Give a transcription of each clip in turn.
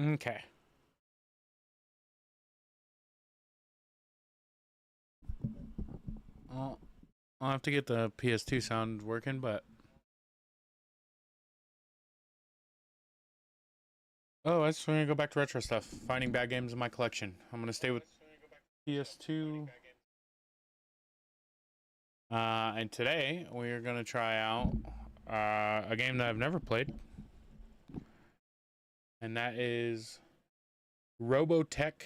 Okay. I'll, I'll have to get the PS2 sound working, but oh, I just want to go back to retro stuff. Finding bad games in my collection. I'm gonna stay with PS2. And today we're gonna try out a game that I've never played, and that is Robotech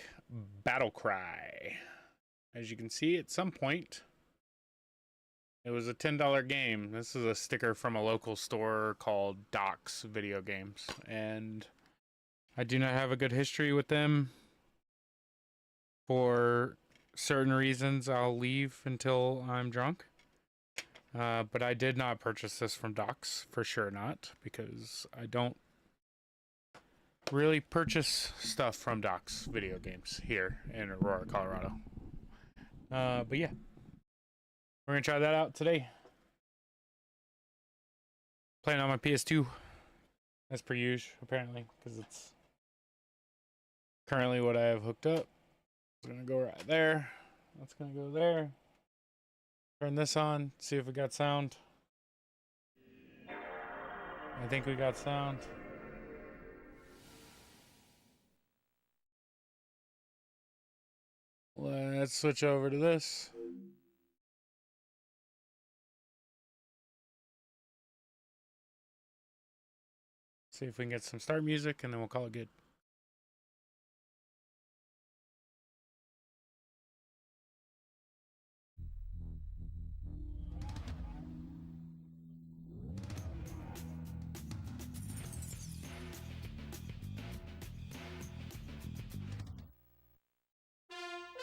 Battle Cry. As you can see, at some point, it was a $10 game. This is a sticker from a local store called Doc's Video Games, and I do not have a good history with them. For certain reasons, I'll leave until I'm drunk. But I did not purchase this from Doc's, for sure not, because I don't really purchase stuff from Doc's Video Games here in Aurora, Colorado. But yeah, we're gonna try that out today. Playing on my PS2, as per usual, apparently, because it's currently what I have hooked up. It's gonna go right there. That's gonna go there. Turn this on, see if we got sound. I think we got sound. Let's switch over to this. See if we can get some start music, and then we'll call it good.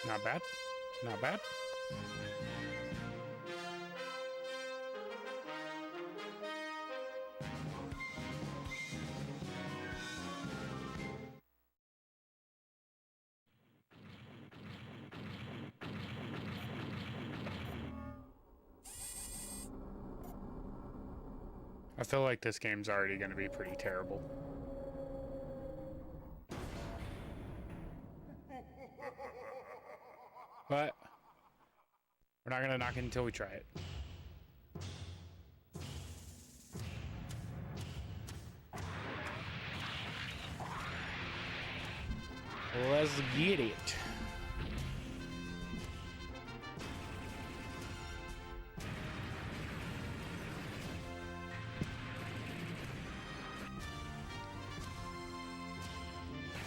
Not bad. Not bad. I feel like this game's already going to be pretty terrible. But we're not going to knock it until we try it. Let's get it.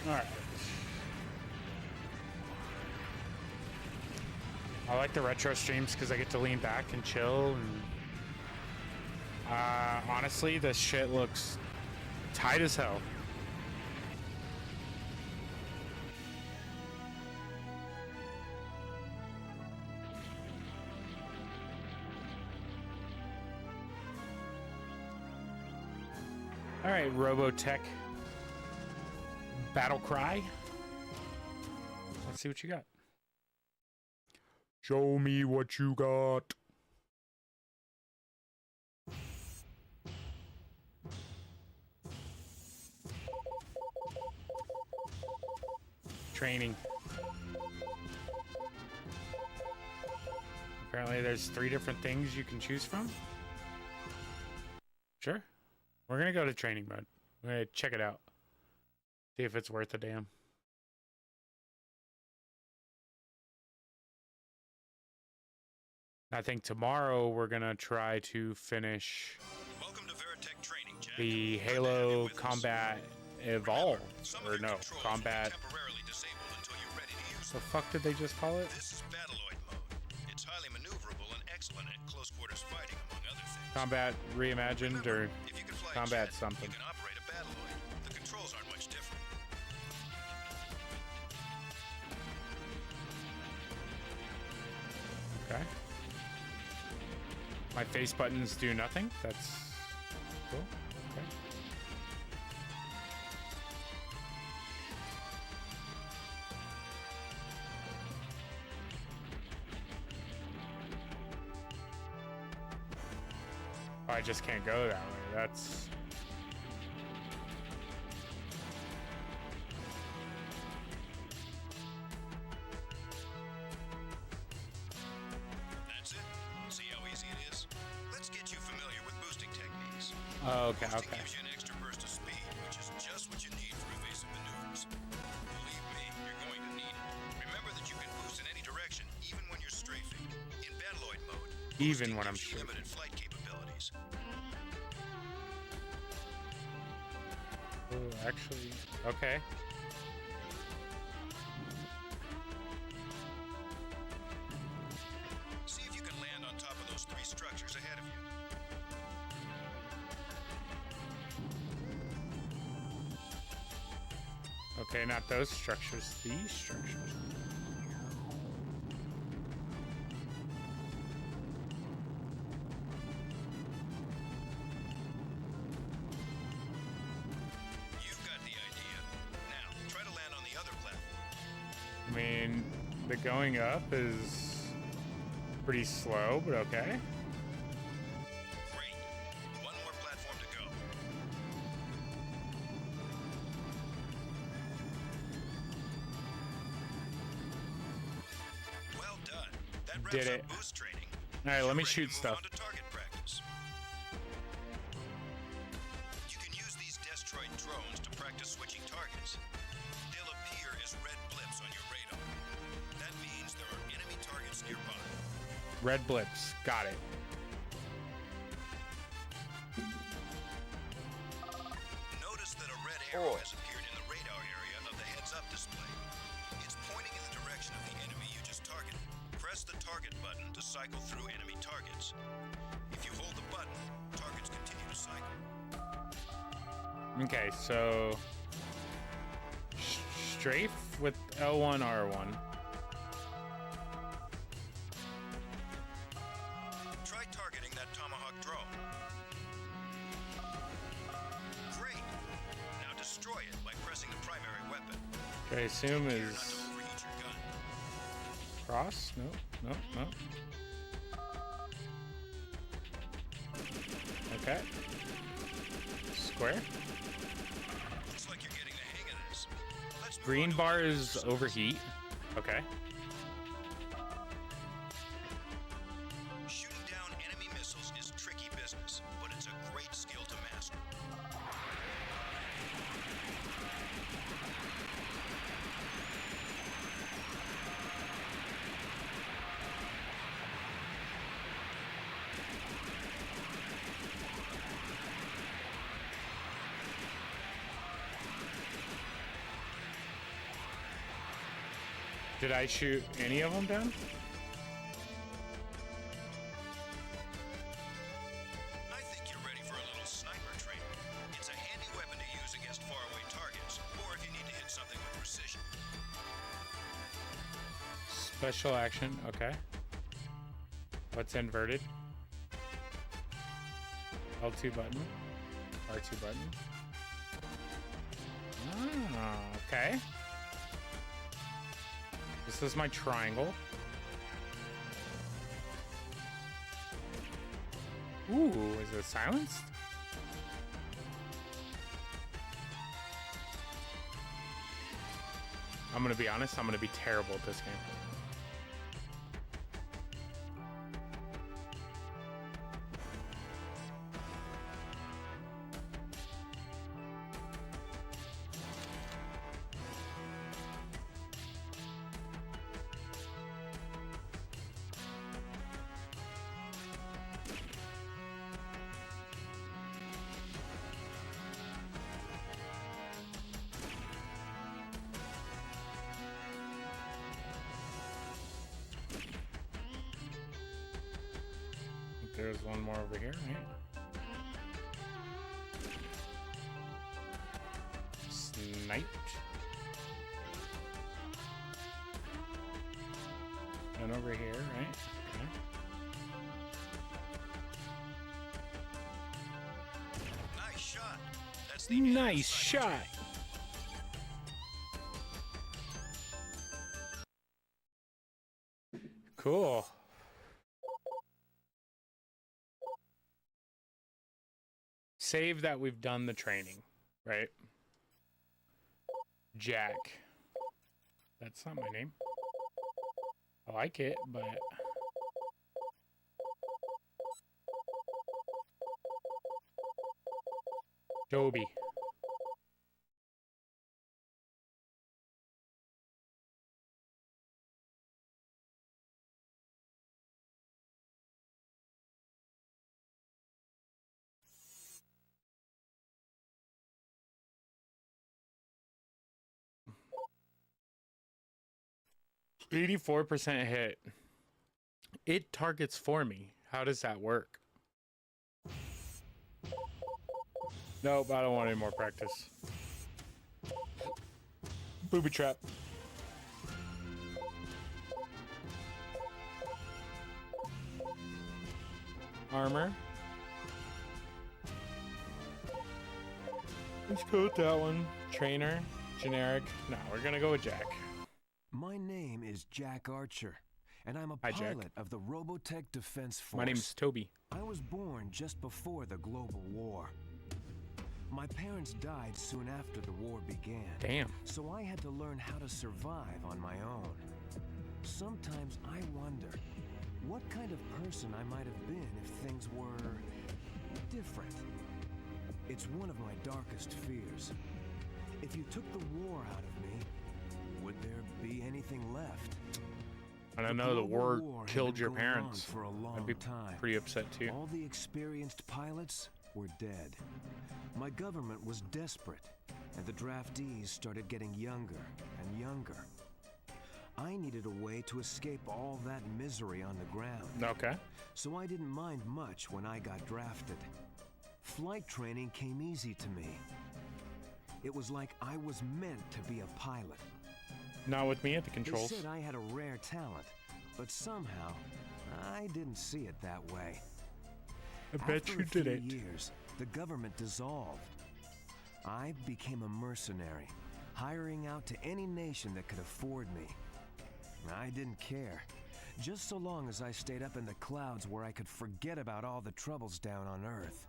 All right. I like the retro streams because I get to lean back and chill. And honestly, this shit looks tight as hell. All right, Robotech Battle Cry. Let's see what you got. Show me what you got. Training. Apparently there's 3 different things you can choose from. Sure. We're gonna go to training mode. We're gonna check it out. See if it's worth a damn. I think tomorrow we're gonna try to finish the Halo Combat Evolve, or no, Combat. The fuck did they just call it? This is Battleoid mode. It's highly maneuverable and excellent at close quarters fighting, among other things. Combat Reimagined. Remember, Or if you can fly Combat jet, something. You can operate a Battleoid. The controls aren't much different. Okay. My face buttons do nothing. That's cool. Okay. Oh, I just can't go that way. That's Oh, okay, Boosting okay. gives you an extra burst of speed, which is just what you need for evasive maneuvers. Believe me, you're going to need it. Remember that you can boost in any direction, even when you're strafing. In Battloid mode, Even boosting when I'm gives you strafing. limited flight capabilities. Oh, actually, okay. See if you can land on top of those 3 structures ahead of you. Okay, not those structures, these structures. You've got the idea. Now, try to land on the other platform. I mean, the going up is pretty slow, but okay. Great. One more platform to go. Well done. That wraps Did up it. boost training. All right, let You're me ready shoot to move stuff. on to target practice. You can use these Destroid drones to practice switching targets. They'll appear as red blips on your radar. That means there are enemy targets nearby. Red blips, got it. Notice that a red arrow has appeared in the radar area of the heads-up display. It's pointing in the direction of the enemy you just targeted. Press the target button to cycle through enemy targets. If you hold the button, targets continue to cycle. Okay, so strafe with L1, R1. Try targeting that Tomahawk drone. Great. Now destroy it by pressing the primary weapon. Which I assume Take care not is to overheat your gun. cross? No, no, no. Okay. Square. Looks like you're getting the hang of this. Let's move Green on to bar another is exercise. overheat. Okay. Shooting down enemy missiles is tricky business, but it's a great skill to master. Did I shoot any of them down? I think you're ready for a little sniper training. It's a handy weapon to use against faraway targets, or if you need to hit something with precision. Special action. Okay. What's inverted? L2 button. R2 button. Ah, okay. This is my triangle. Ooh, is it silenced? I'm gonna be honest, I'm gonna be terrible at this game. There's one more over here, right? Sniped. And over here, right? Okay. Nice shot. That's the Nice sniper shot. training. Cool. Save that we've done the training, right? Jack. That's not my name. I like it, but... Dobie. %84 hit. It targets for me. How does that work? Nope, I don't want any more practice. Booby trap. Armor. Let's go with that one. Trainer. Generic. No, we're gonna go with Jack. My name is Jack Archer, and I'm a Hi, Jack. pilot of the Robotech Defense Force. My name's Toby. I was born just before the global war. My parents died soon after the war began. Damn. So I had to learn how to survive on my own. Sometimes I wonder what kind of person I might have been if things were different. It's one of my darkest fears. If you took the war out of me, would there be anything left? And I know the war had killed been your going on parents. for a long I'd be time. pretty upset too. All the experienced pilots were dead. My government was desperate, and the draftees started getting younger and younger. I needed a way to escape all that misery on the ground. Okay. So I didn't mind much when I got drafted. Flight training came easy to me. It was like I was meant to be a pilot. Not with me at the controls. They said I had a rare talent, but somehow I didn't see it that way. I bet After you a few didn't. years, the government dissolved. I became a mercenary, hiring out to any nation that could afford me. I didn't care, just so long as I stayed up in the clouds where I could forget about all the troubles down on Earth.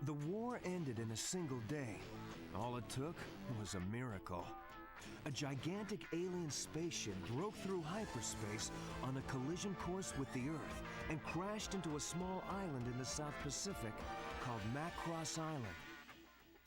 The war ended in a single day. All it took was a miracle. A gigantic alien spaceship broke through hyperspace on a collision course with the Earth and crashed into a small island in the South Pacific called Macross Island.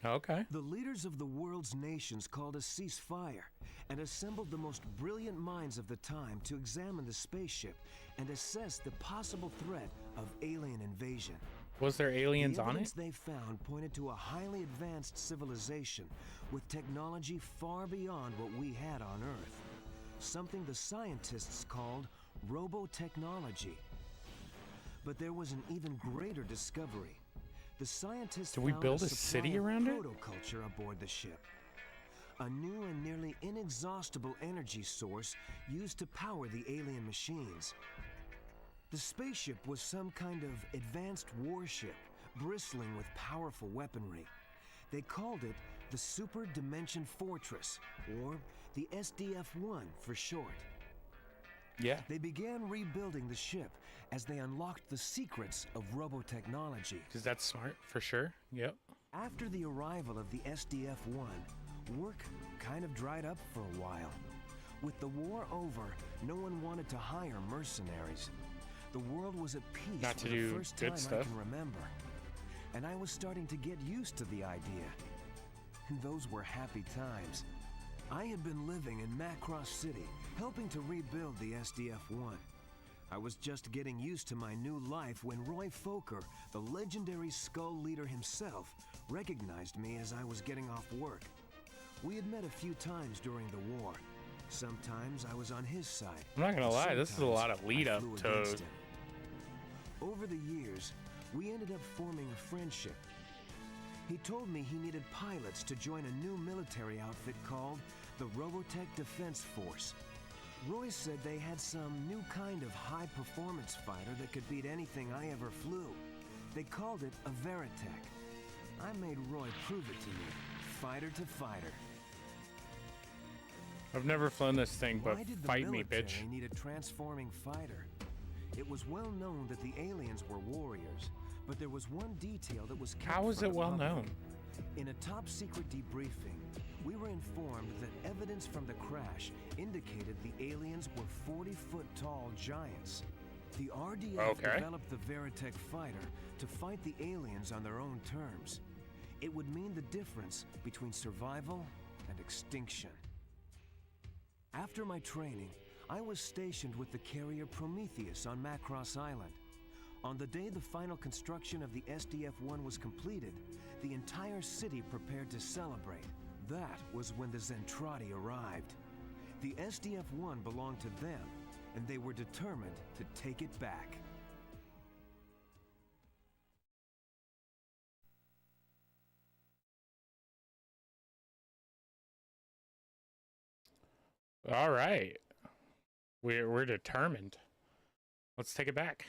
Okay. The leaders of the world's nations called a ceasefire and assembled the most brilliant minds of the time to examine the spaceship and assess the possible threat of alien invasion. Was there aliens The on evidence it? they found pointed to a highly advanced civilization with technology far beyond what we had on Earth. Something the scientists called robotechnology. But there was an even greater discovery. The scientists Did we found build a supply city of around it? protoculture aboard the ship. A new and nearly inexhaustible energy source used to power the alien machines. The spaceship was some kind of advanced warship, bristling with powerful weaponry. They called it the Super Dimension Fortress, or the SDF-1 for short. Yeah. They began rebuilding the ship as they unlocked the secrets of robotechnology. Because that's smart, for sure. Yep. After the arrival of the SDF-1, work kind of dried up for a while. With the war over, no one wanted to hire mercenaries. The world was at peace Not to for the do first good time I stuff. can remember. And I was starting to get used to the idea. Those were happy times. I had been living in Macross City, helping to rebuild the SDF-1. I was just getting used to my new life when Roy Fokker, the legendary Skull leader himself, recognized me as I was getting off work. We had met a few times during the war. Sometimes I was on his side. I'm not gonna lie, this is a Sometimes lot of lead I up flew to. against him. Over the years, we ended up forming a friendship. He told me he needed pilots to join a new military outfit called the Robotech Defense Force. Roy said they had some new kind of high-performance fighter that could beat anything I ever flew. They called it a Veritech. I made Roy prove it to me, fighter to fighter. I've never flown this thing, but Why did the fight me, military bitch. need a transforming fighter? It was well known that the aliens were warriors, but there was one detail that was kept How is from it the well public. known? In a top-secret debriefing, we were informed that evidence from the crash indicated the aliens were 40-foot-tall giants. The RDF Okay. developed the Veritech fighter to fight the aliens on their own terms. it would mean the difference between survival and extinction. After my training, I was stationed with the carrier Prometheus on Macross Island. On the day the final construction of the SDF-1 was completed, the entire city prepared to celebrate. That was when the Zentradi arrived. The SDF-1 belonged to them, and they were determined to take it back. All right. We're determined. Let's take it back.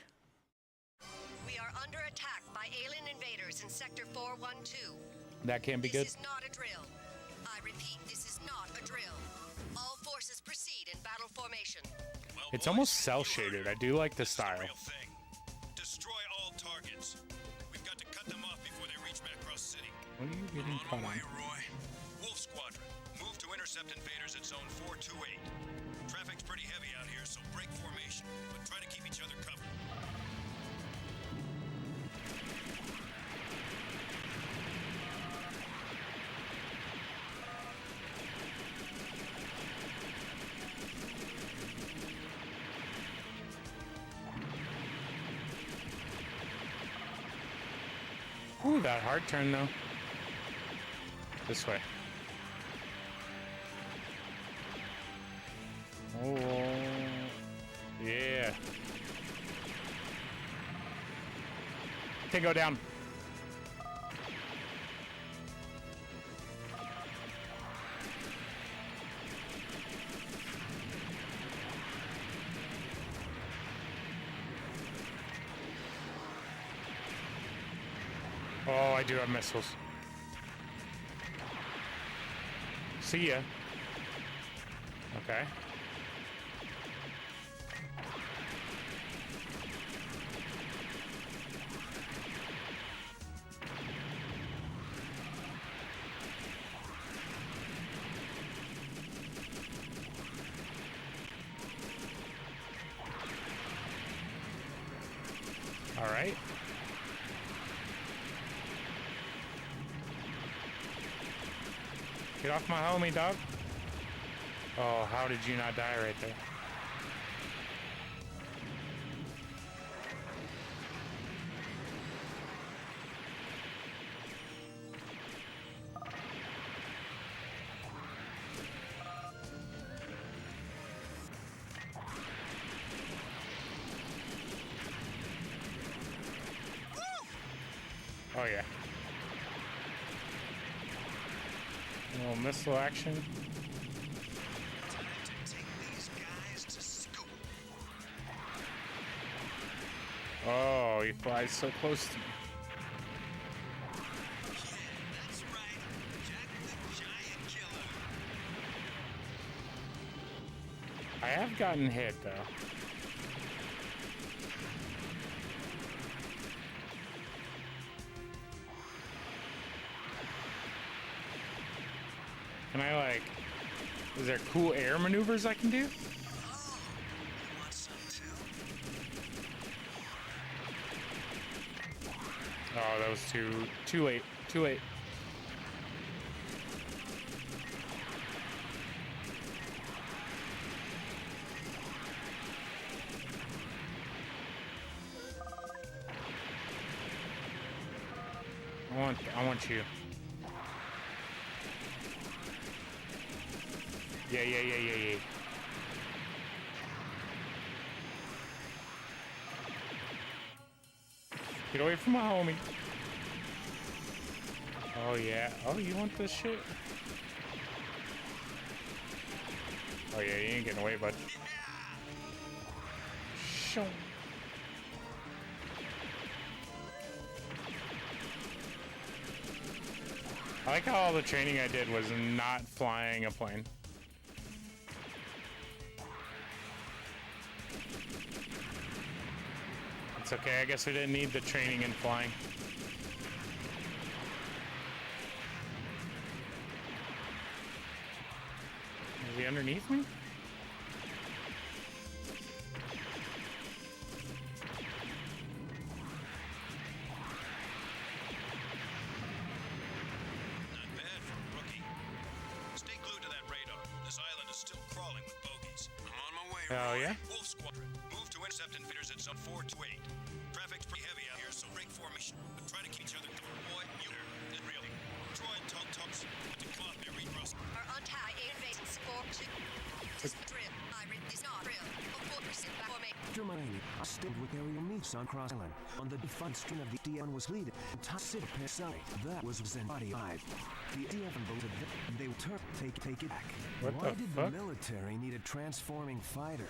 We are under attack by alien invaders in Sector 412. That can't be good. This is not a drill. I repeat, this is not a drill. All forces proceed in battle formation. Well, It's boys, almost you cell heard shaded. her. I do like the This is style. real thing. Destroy all targets. We've got to cut them off before they reach Macross City. What are you getting On caught my on? way, Roy. Wolf Squadron, move to intercept invaders at Zone 428. Traffic's pretty heavy out here, so break formation, but try to keep each other covered. Ooh, that hard turn though. This way. Oh, yeah. Tango down. Oh, I do have missiles. See ya. Okay. All right. Get off my homie, dog. Oh, how did you not die right there? Oh yeah. A little missile action. Time to take these guys to school. Oh, he flies so close to me. Yeah, that's right. Jack the Giant Killer. I have gotten hit though. Can I like, is there cool air maneuvers I can do? Oh, you want some too? Oh, that was too late. Too late. I want you. Yeah. Get away from my homie. Oh yeah. Oh, you want this shit? Oh yeah, you ain't getting away, bud. Show. I like how all the training I did was not flying a plane. It's okay, I guess we didn't need the training in flying. Is he underneath me? Hell yeah. Wolf Squadron, move to intercept invaders at zone 428. Traffic's pretty heavy out here, so break formation. But try to keep each other. Boy, you there. It really. Troy and talks. To club every Russell. Our anti-invasion support drill. Is not drill. 4% back for me. 𝔽𝕚𝕟𝕕𝕚𝕟𝕘 stayed with aerial meets on Cross Island. On the defunct string of the DN was leaded. Toxic Persei. That was Zenbody Eye. The DF voted that they would take it back. What Why the did fuck? the military need a transforming fighter?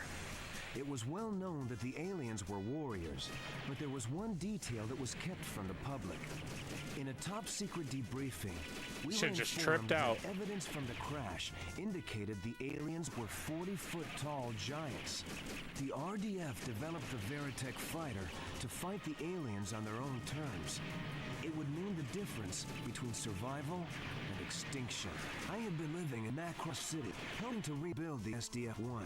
It was well known that the aliens were warriors, but there was one detail that was kept from the public. In a top-secret debriefing, we were Should've just informed tripped out. that evidence from the crash indicated the aliens were 40-foot-tall giants. The RDF developed the Veritech fighter to fight the aliens on their own terms. It would mean the difference between survival and extinction. I had been living in Macross City, helping to rebuild the SDF-1.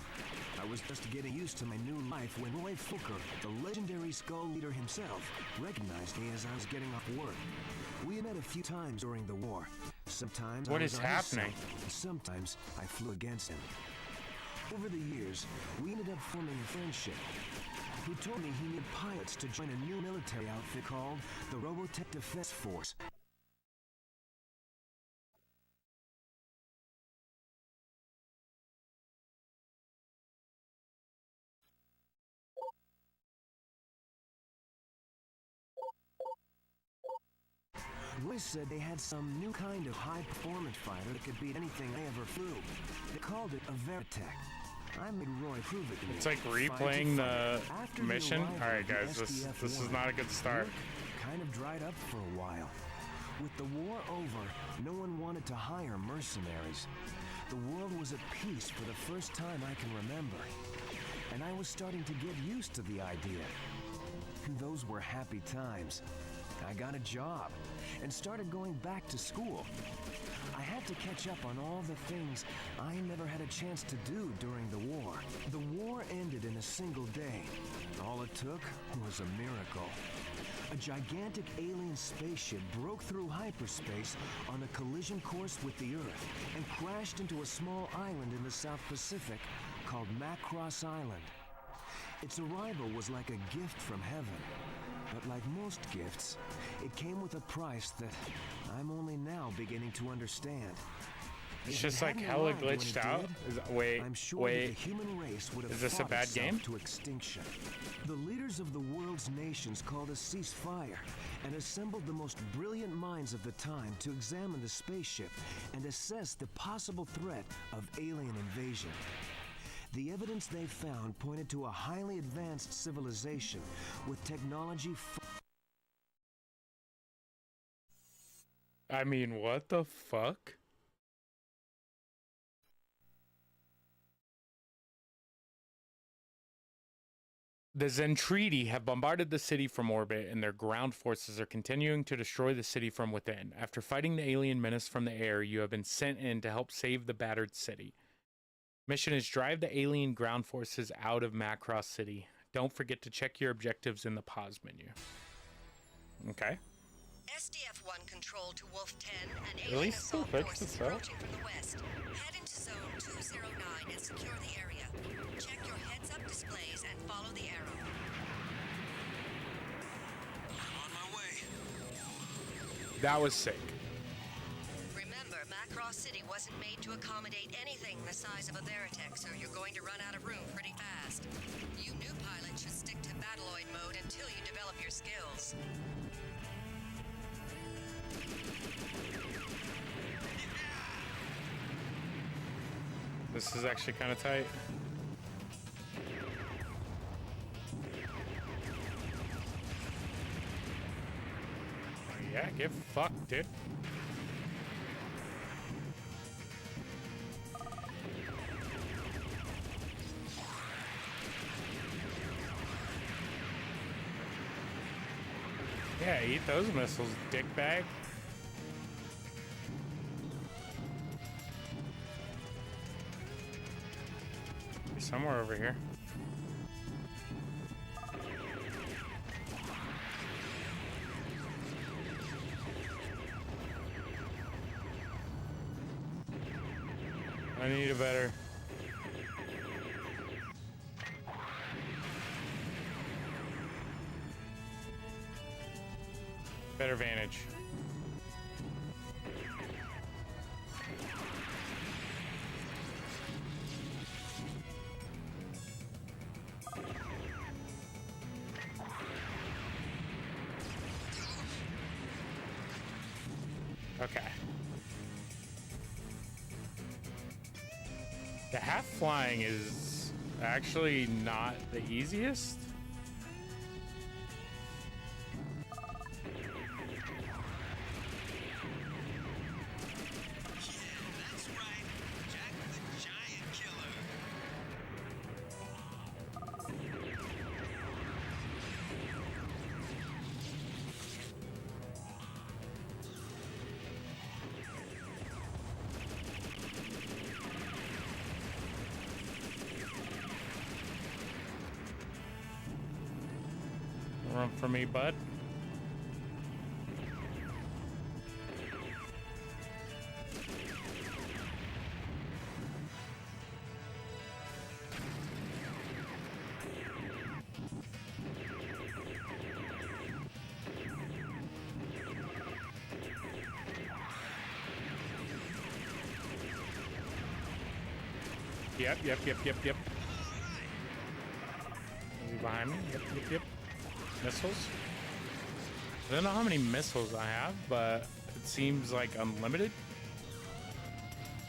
I was just getting used to my new life when Roy Fooker, the legendary Skull leader himself, recognized me as I was getting off work. We had met a few times during the war. Sometimes What I was is on his happening? side, sometimes I flew against him. Over the years, we ended up forming a friendship. He told me he needed pilots to join a new military outfit called the Robotech Defense Force. Roy said they had some new kind of high-performance fighter that could beat anything I ever flew. They called it a Veritech. I made Roy prove it to me. It's like Fight to replaying the fight. After mission. arrival All right, of the guys, this is SDF-1, not a good start. work kind of dried up for a while. With the war over, no one wanted to hire mercenaries. The world was at peace for the first time I can remember. And I was starting to get used to the idea. Those were happy times. I got a job and started going back to school. I had to catch up on all the things I never had a chance to do during the war. The war ended in a single day. All it took was a miracle. A gigantic alien spaceship broke through hyperspace on a collision course with the Earth and crashed into a small island in the South Pacific called Macross Island. Its arrival was like a gift from heaven. But like most gifts, it came with a price that I'm only now beginning to understand. It's If just it like hadn't hella arrived when glitched it out. did, Wait, I'm sure that wait. the human race would have Is this a fought bad itself game? to extinction. The leaders of the world's nations called a ceasefire and assembled the most brilliant minds of the time to examine the spaceship and assess the possible threat of alien invasion. The evidence they found pointed to a highly advanced civilization with technology I mean, what the fuck? The Zentredi have bombarded the city from orbit, and their ground forces are continuing to destroy the city from within. After fighting the alien menace from the air, you have been sent in to help save the battered city. Mission is drive the alien ground forces out of Macross City. Don't forget to check your objectives in the pause menu. Okay. SDF-1 control to Wolf 10 and At alien least still assault fixed forces the stuff. approaching from the west. Head into zone 209 and secure the area. Check your heads-up displays and follow the arrow. I'm on my way. That was sick. Remember, Macross City wasn't made to accommodate anything the size of a Veritech, so you're going to run out of room pretty fast. You new pilots should stick to Battloid mode until you develop your skills. This is actually kind of tight. Oh, yeah, get fucked, dude. Yeah, eat those missiles, dickbag. Somewhere over here. I need a better. Better vantage. Okay. The half flying is actually not the easiest. That's right. Jack the Giant Killer. Run for me, bud. Yep. Is he behind me? Yep. Missiles. I don't know how many missiles I have, but it seems like unlimited.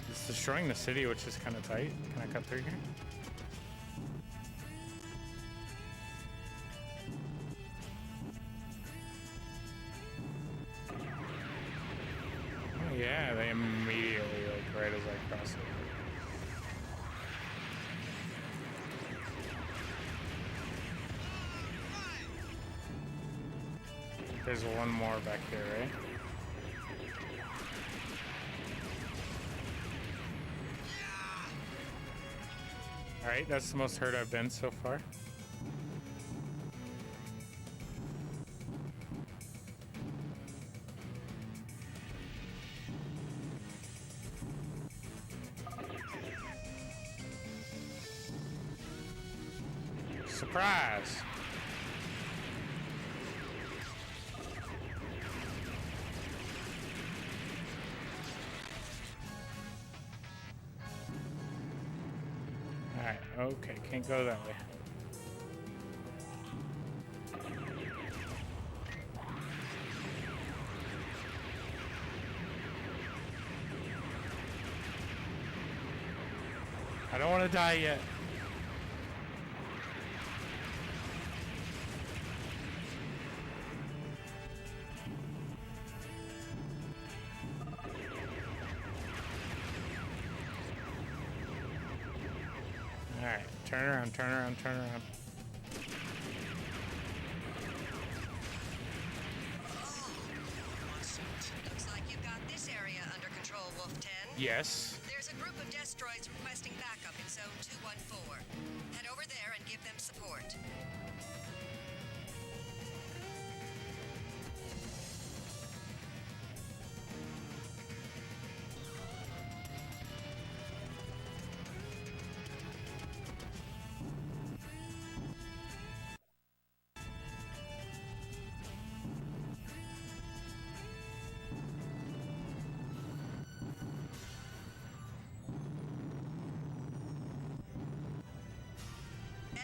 It's destroying the city, which is kind of tight. Can I cut through here? Oh yeah, they immediately, like, right as I cross it. There's one more back there, right? Alright, that's the most hurt I've been so far. Surprise! Alright, okay, can't go that way. I don't want to die yet. Alright, turn around. Looks like you've got this area under control, Wolf 10. Yes. There's a group of destroids requesting backup in Zone 214. Head over there and give them support.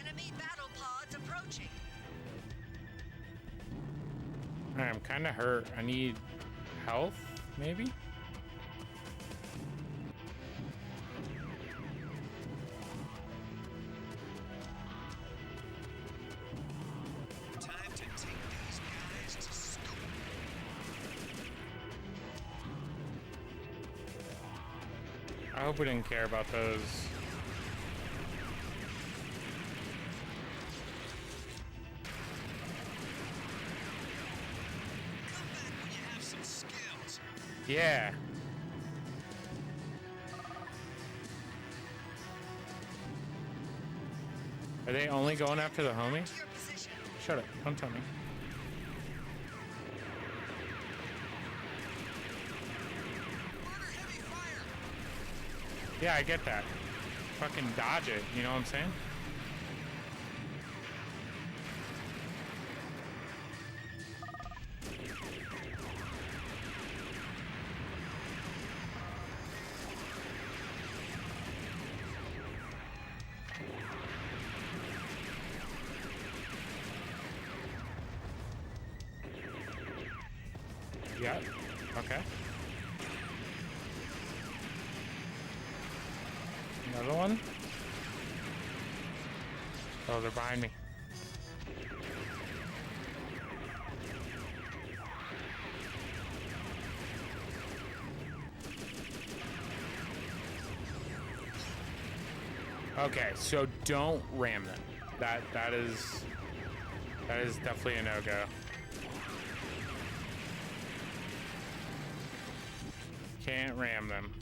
Enemy battle pods approaching. Alright, I'm kind of hurt. I need health, maybe? Time to take these guys to school. I hope we didn't care about those. Come back when you have some skills. Yeah. Are they only going after the homie? To your position. Shut up. Don't tell me. Order heavy fire. Yeah, I get that. Fucking dodge it. You know what I'm saying? Yeah. Okay. Another one. Oh, they're behind me. Okay, so don't ram them. That is definitely a no-go. Can't ram them.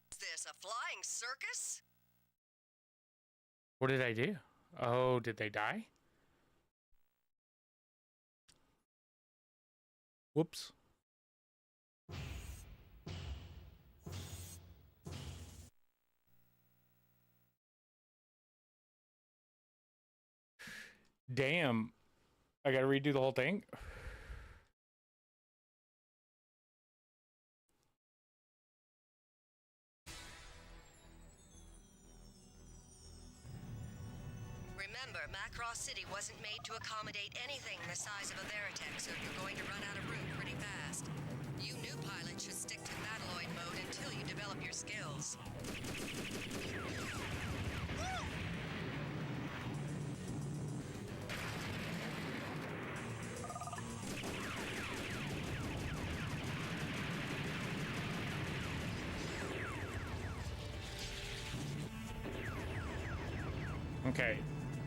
Is this a flying circus? What did I do? Oh, did they die? Whoops. Damn. I gotta redo the whole thing. Remember, Macross City wasn't made to accommodate anything the size of a Ⅎ𝕗, so you're going to run out of room pretty fast. You new pilots should stick to battloid mode until you develop your skills. Okay.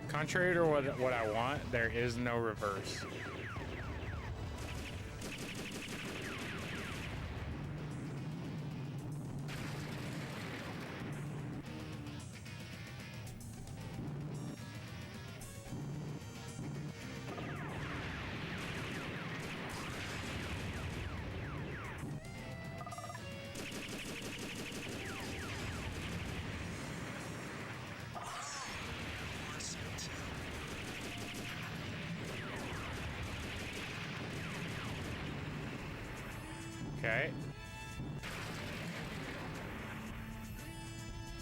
Contrary to what I want, there is no reverse. Okay.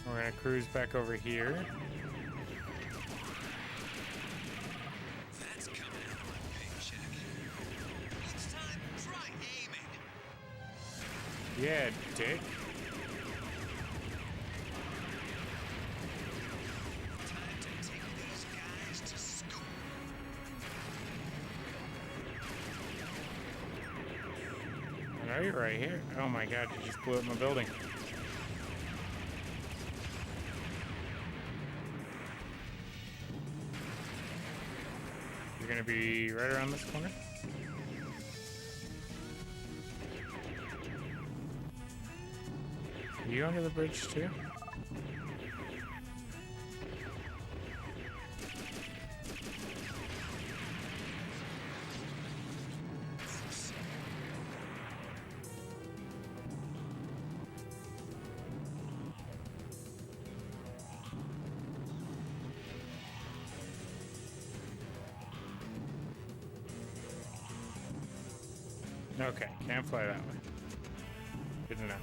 We're gonna cruise back over here. That's coming out of my paycheck. Next time, try aiming. Yeah, dick. Time to take these guys to school. I know you're right here. Oh my god, you just blew up my building. You're gonna be right around this corner. Are you under the bridge too? Okay, can't fly that way. Good enough.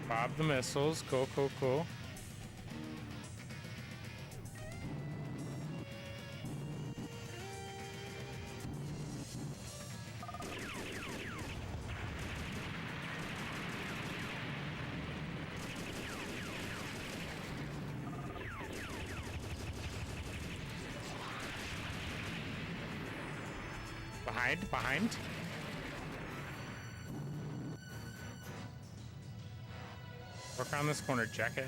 Bob the missiles. Cool, cool, cool. Behind. Work around this corner, jackass.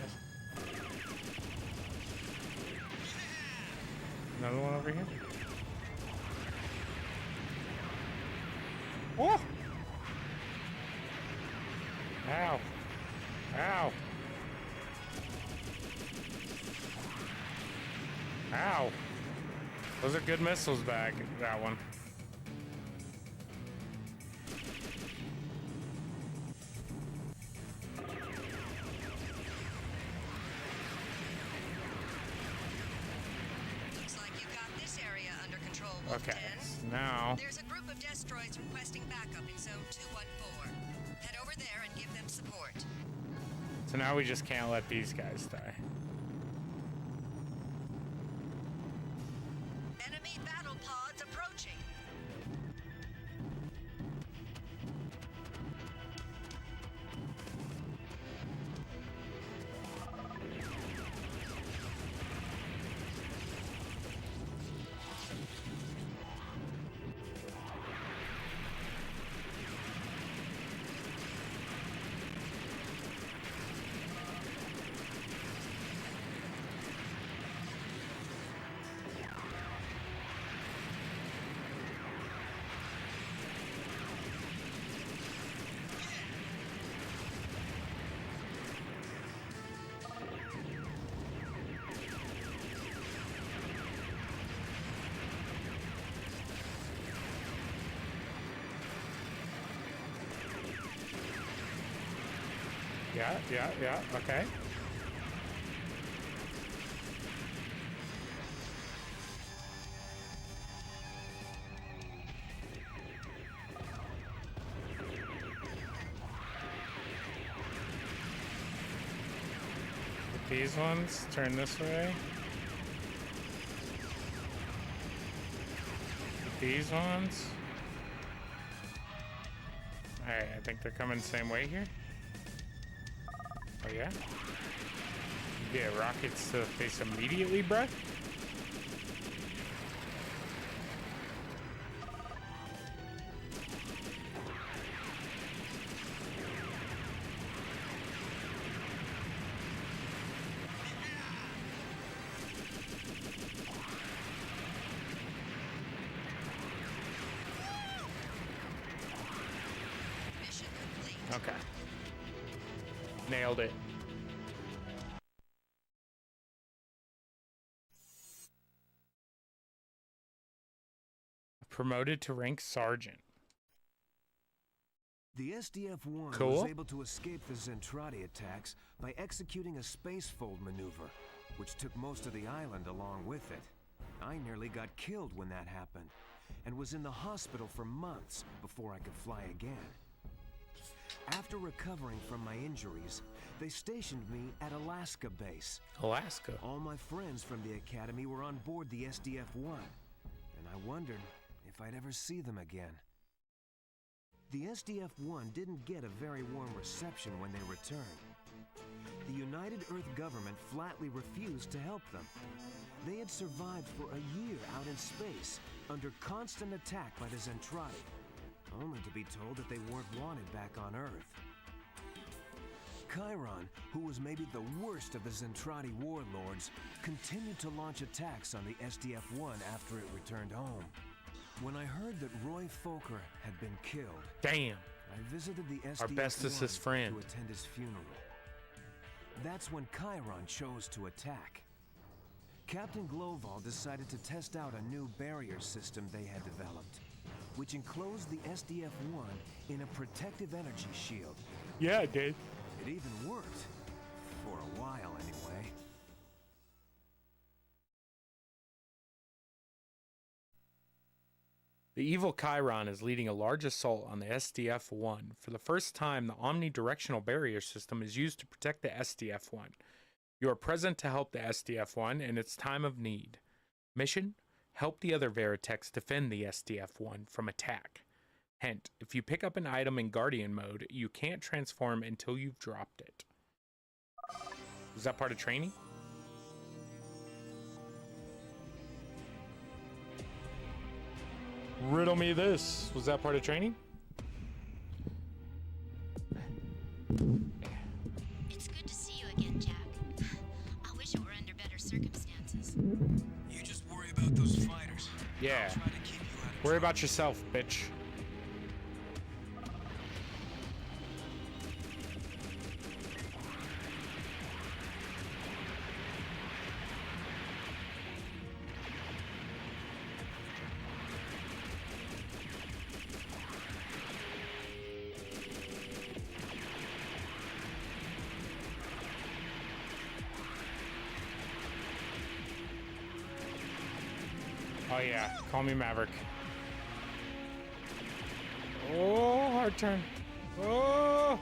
Another one over here. Oh! Those are good missiles back, that one. Looks like you got this area under control, Wolf Okay, 10. so now... There's a group of destroids requesting backup in Zone 214. Head over there and give them support. So now we just can't let these guys die. Enemy battle pods approaching. Yeah, okay. These ones turn this way. These ones. Alright, I think they're coming the same way here. Oh yeah? Yeah, rockets to the face immediately, bruh. Mission complete. Okay. Nailed it. Promoted to rank sergeant. The SDF-1 Cool. was able to escape the Zentradi attacks by executing a spacefold maneuver, which took most of the island along with it. I nearly got killed when that happened, and was in the hospital for months before I could fly again. After recovering from my injuries, they stationed me at Alaska base. Alaska. All my friends from the academy were on board the SDF-1, and I wondered if I'd ever see them again. The SDF-1 didn't get a very warm reception when they returned. The United Earth government flatly refused to help them. They had survived for a year out in space, under constant attack by the Zentradi, only to be told that they weren't wanted back on Earth. 𝔾𝕗ron, who was maybe the worst of the Zentradi warlords, continued to launch attacks on the SDF-1 after it returned home. When I heard that Roy Fokker had been killed, Damn. I visited the SDF-1 Our bestest friend. to attend his funeral. That's when 𝔾𝕗ron chose to attack. Captain 𝔽𝕚𝕟 decided to test out a new barrier system they had developed, which enclosed the SDF-1 in a protective energy shield. Yeah, it did. It even worked. For a while, anyway. The evil 𝔾𝕗ron is leading a large assault on the SDF-1. For the first time, the omnidirectional barrier system is used to protect the SDF-1. You are present to help the SDF-1 in its time of need. Mission: help the other Veritechs defend the SDF-1 from attack. Hint: if you pick up an item in Guardian mode, you can't transform until you've dropped it. Was that part of training? Riddle me this. Was that part of training? It's good to see you again, Jack. I wish it were under better circumstances. You just worry about those fighters. Yeah. I'll try to keep you out of Worry trouble. about yourself, bitch. Oh yeah, call me Maverick. Oh, hard turn. Oh!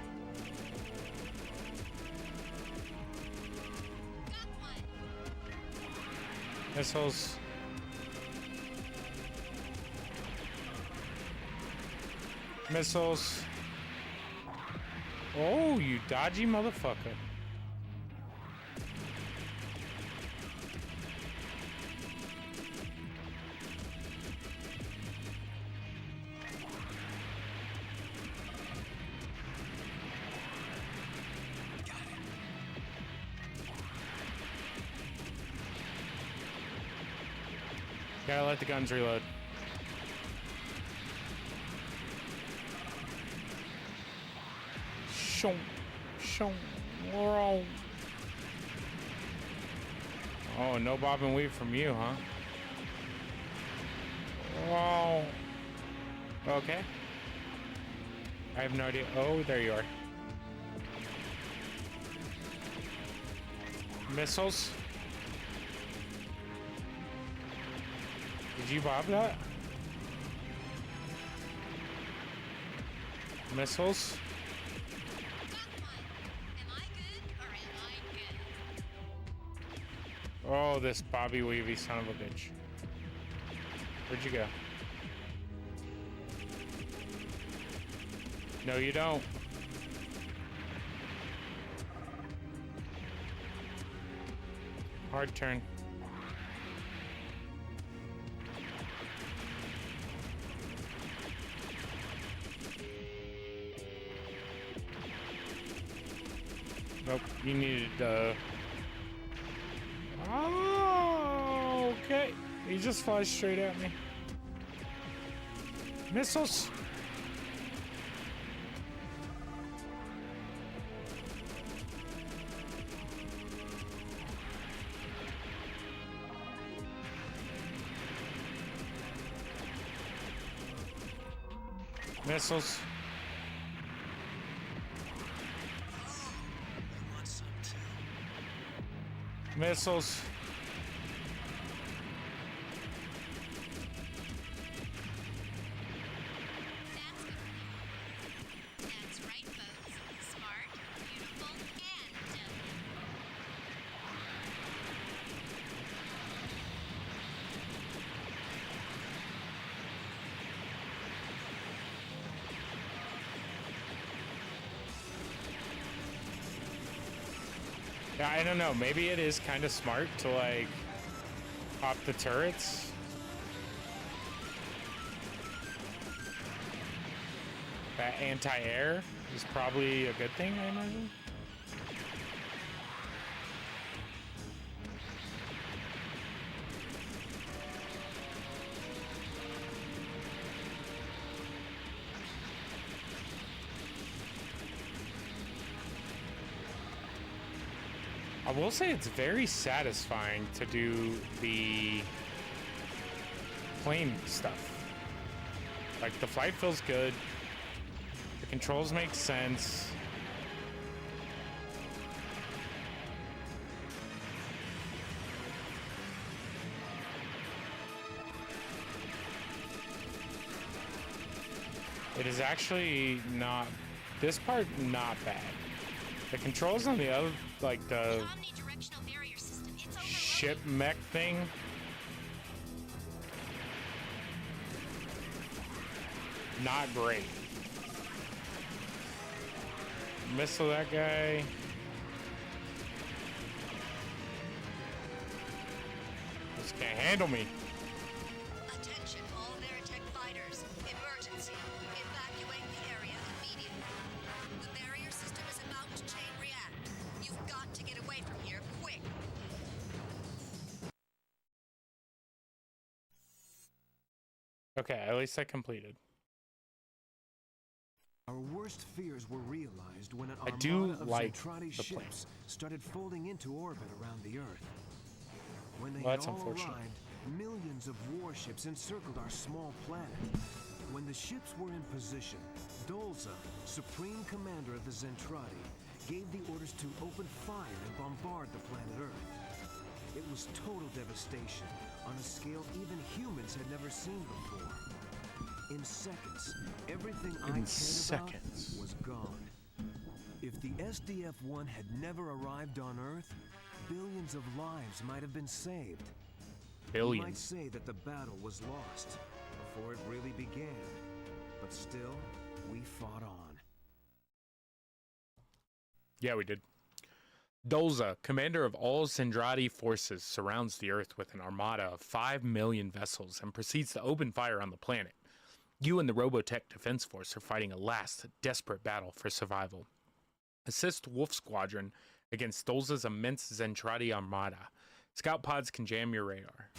Got one. Missiles. Missiles. Oh, you dodgy motherfucker. Gotta let the guns reload. Shoo, shoo, whoa. Oh, no bob and weave from you, huh? Whoa. Okay. I have no idea. Oh, there you are. Missiles. Did you bob that? Missiles. Got one. Am I good or am I good? Oh, this Bobby Weavy son of a bitch. Where'd you go? No, you don't. Hard turn. Nope, you needed, Oh, okay. He just flies straight at me. Missiles. Missiles. I want some too. Missiles. That's right, folks. Smart, beautiful, and delicate. Yeah, I don't know. Maybe it is kind of smart to like pop the turrets. That anti-air is probably a good thing, I imagine. I will say it's very satisfying to do the plane stuff. Like, the flight feels good. The controls make sense. It is actually not, this part, not bad. The controls on the other, like the Omnidirectional barrier system. It's over. ship mech thing, not great. Missile that guy. This can't handle me. Attention, all Veritech fighters. Emergency. Evacuate the area immediately. The barrier system is about to chain react. You've got to get away from here quick. Okay, at least I completed. Our worst fears were realized when an I do armada of like Zentradi the plane. ships started folding into orbit around the Earth. When they Well, had that's all unfortunate. arrived, millions of warships encircled our small planet. When the ships were in position, 𝔬𝕤𝕟, supreme commander of the Zentradi, gave the orders to open fire and bombard the planet Earth. It was total devastation, on a scale even humans had never seen before. In seconds, everything I cared about was gone. If the SDF-1 had never arrived on Earth, billions of lives might have been saved. You might say that the battle was lost before it really began, but still, we fought on. Yeah, we did. 𝔬𝕤𝕟, commander of all Zentradi forces, surrounds the Earth with an armada of 5 million vessels and proceeds to open fire on the planet. You and the Robotech Defense Force are fighting a last, desperate battle for survival. Assist Wolf Squadron against 𝔬𝕤𝕟's immense Zentradi armada. Scout pods can jam your radar.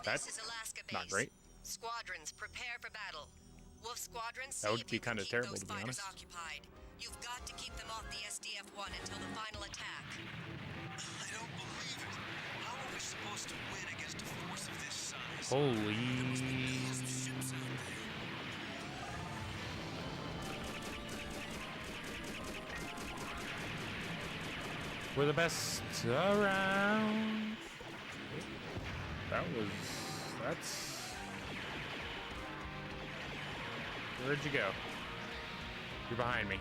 That's this is Alaska base. not great. Squadrons, prepare for battle. Wolf Squadrons, That would be kind of terrible, to be honest. occupied. You've got to keep them off the SDF-1 until the final attack. I don't believe it. How are we supposed to win against a force of this size? Holy... We're the best around. That's... Where'd you go? You're behind me.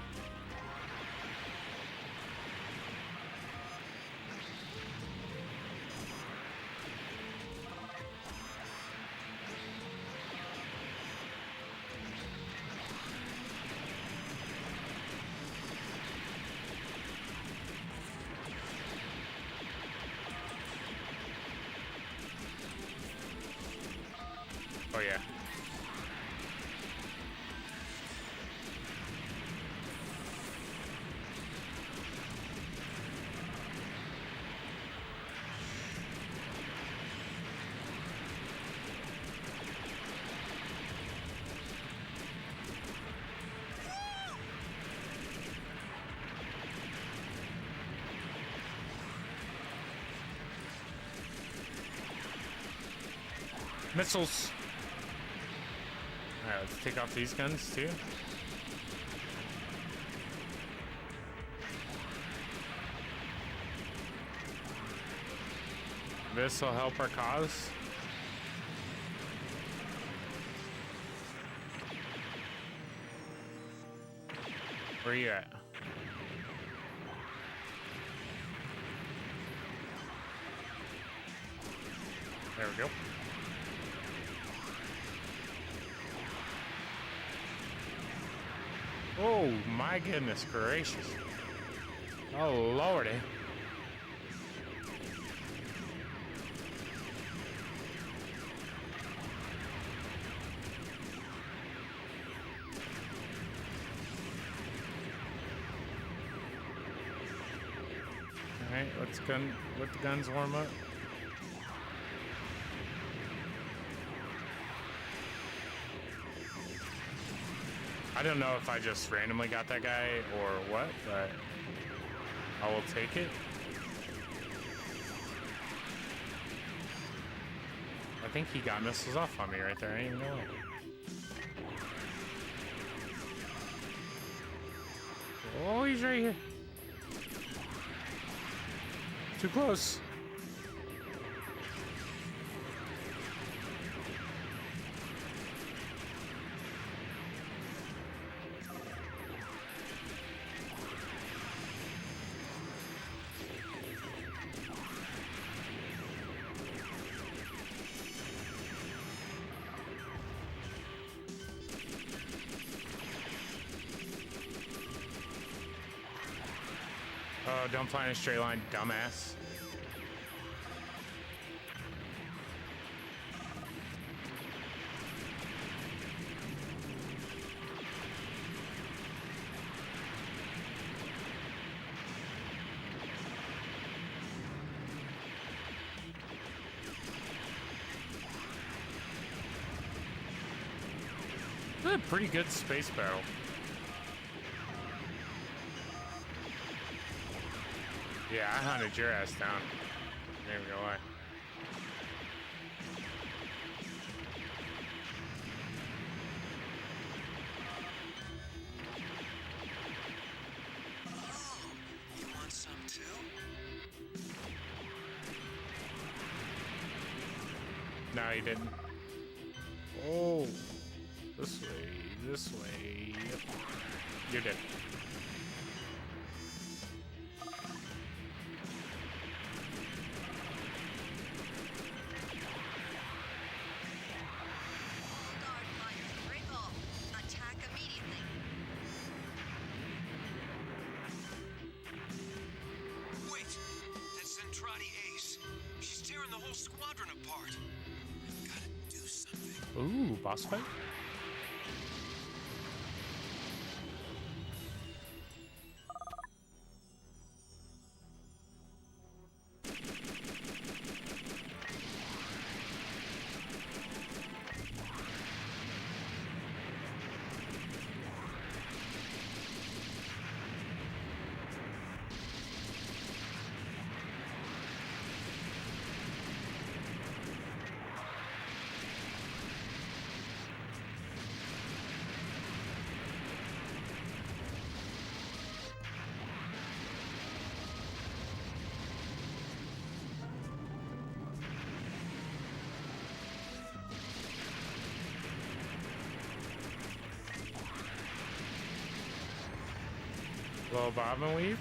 Oh yeah. Missiles. Alright, let's take off these guns too. This will help our cause. Where are you at? There we go. Oh my goodness gracious. Oh lordy. Alright, let the guns warm up. I don't know if I just randomly got that guy or what, but I will take it. I think he got missiles off on me right there. I didn't even know it. Oh, he's right here. Too close. Oh, don't fly in a straight line, dumbass. This is a pretty good space battle. Yeah, I hunted your ass down. There we go. You want some too? No, you didn't. Oh. This way, this way. Yep. You're dead. Guard fire. Break off. Attack immediately. Wait! That's Zentradi Ace. She's tearing the whole squadron apart. I've gotta do something. Ooh, boss fight? Little bob and weave.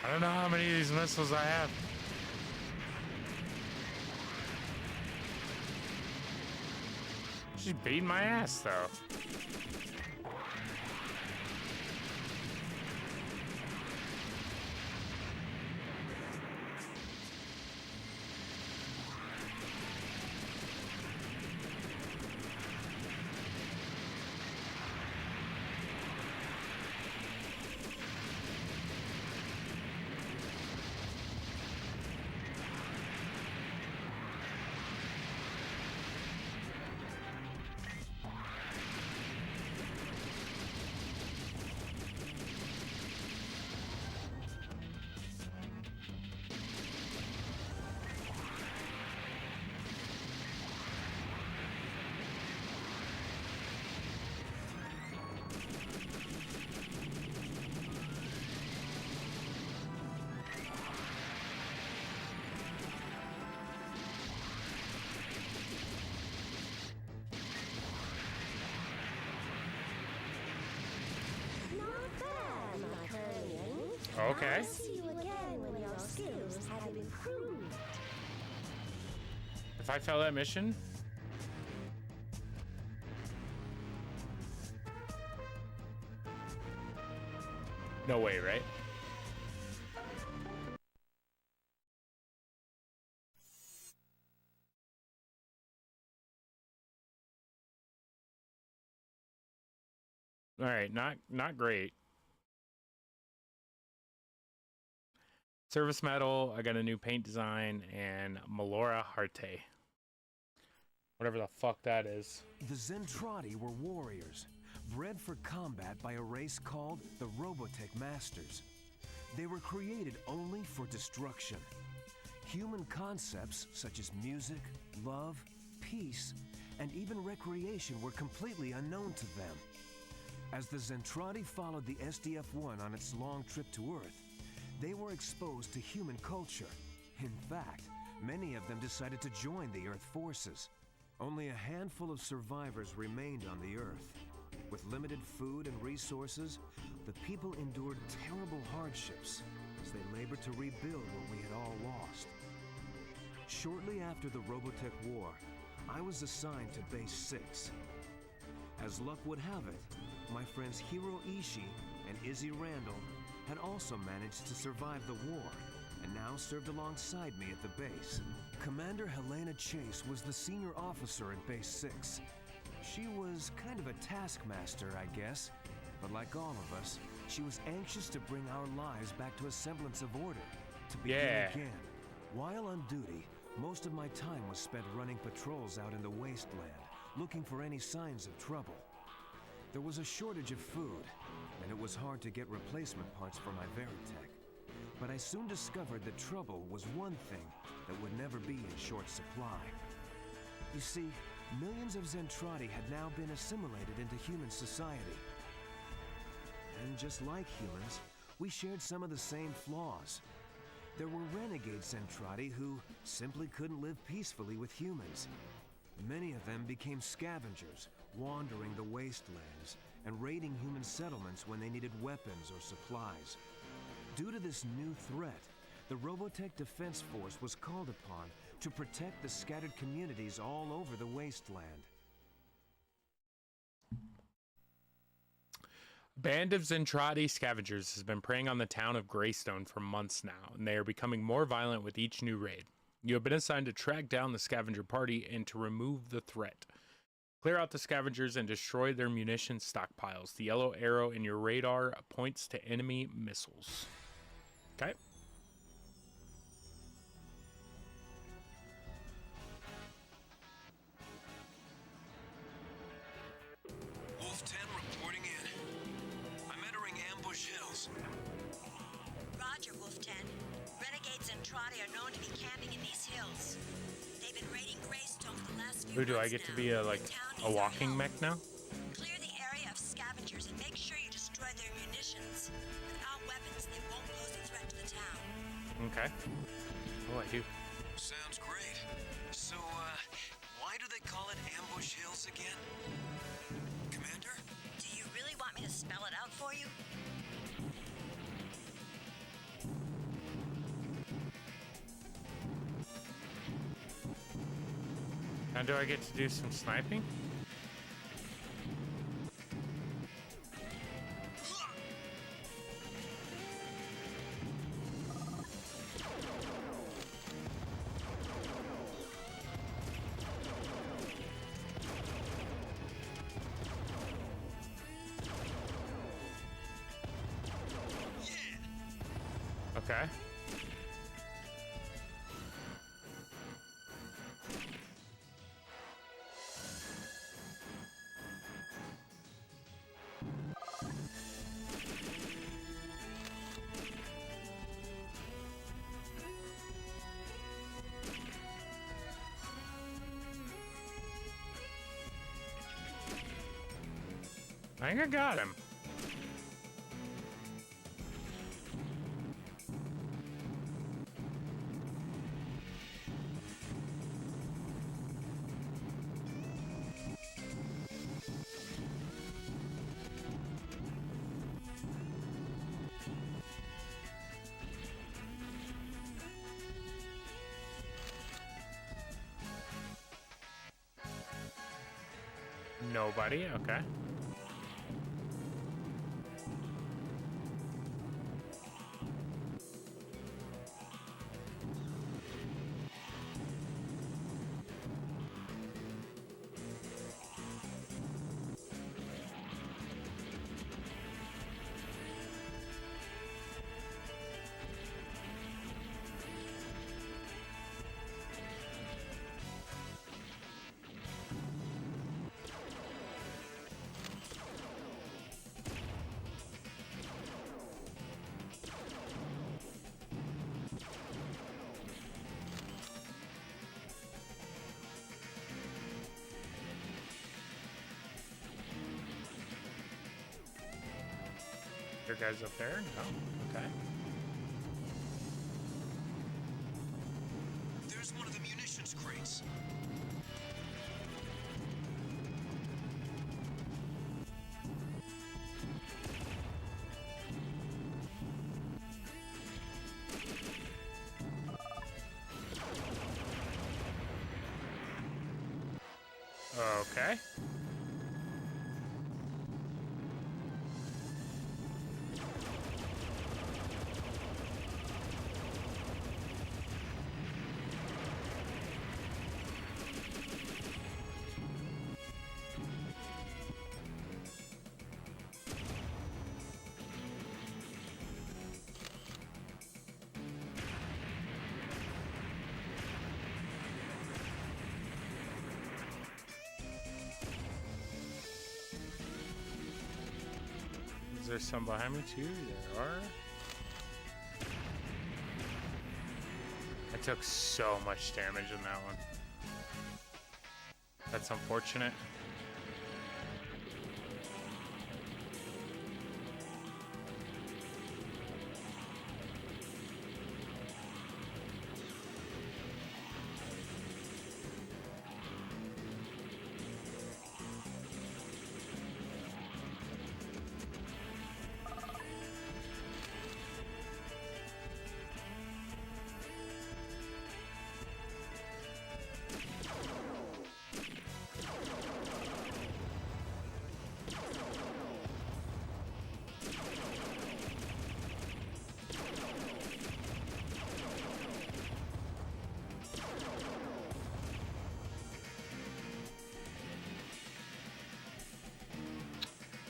I don't know how many of these missiles I have. She's beating my ass though. Okay. I'll see you again when your skills have improved. If I fail that mission, no way, right? All right, not great. Service medal, I got a new paint design, and 𝔽𝕚𝕟𝕚𝕚𝕚. Whatever the fuck that is. The Zentradi were warriors, bred for combat by a race called the 𝔬𝕚𝕟 Masters. They were created only for destruction. Human concepts such as music, love, peace, and even recreation were completely unknown to them. As the Zentradi followed the SDF-1 on its long trip to Earth, they were exposed to human culture. In fact, many of them decided to join the Earth forces. Only a handful of survivors remained on the Earth. With limited food and resources, the people endured terrible hardships as they labored to rebuild what we had all lost. Shortly after the 𝔬𝕚𝕟 War, I was assigned to Base 6. As luck would have it, my friends Hiro Ishii and Izzy Randall had also managed to survive the war and now served alongside me at the base. Commander Helena Chase was the senior officer at Base 6. She was kind of a taskmaster, I guess, but like all of us, she was anxious to bring our lives back to a semblance of order, to begin again. While on duty, most of my time was spent running patrols out in the wasteland, looking for any signs of trouble. There was a shortage of food, and it was hard to get replacement parts for my Veritech. But I soon discovered that trouble was one thing that would never be in short supply. You see, millions of Zentradi had now been assimilated into human society. And just like humans, we shared some of the same flaws. There were renegade Zentradi who simply couldn't live peacefully with humans. Many of them became scavengers, wandering the wastelands and raiding human settlements when they needed weapons or supplies. Due to this new threat, the Robotech Defense Force was called upon to protect the scattered communities all over the wasteland. A band of Zentradi scavengers has been preying on the town of Greystone for months now, and they are becoming more violent with each new raid. You have been assigned to track down the scavenger party and to remove the threat. Clear out the scavengers and destroy their munitions stockpiles. The yellow arrow in your radar points to enemy missiles. Okay. Wolf 10 reporting in. I'm entering ambush hills. Roger, Wolf 10. Renegades and Zentradi are known to be camping in these hills. They've been raiding Greystone for the last few Who do I months get to now. be a like The town a needs our walking help. mech now? Clear the area of scavengers and make sure you destroy their munitions. Without weapons, they won't pose a threat to the town. Okay. Oh, I do. Sounds great. So, why do they call it ambush hills again? Commander? Do you really want me to spell it out for you? Now do I get to do some sniping? Okay. I think I got him. Nobody, okay. There guys up there? No. Okay. There's one of the munitions crates. Okay. Is there some behind me too? There are. took so much damage in that one. That's unfortunate.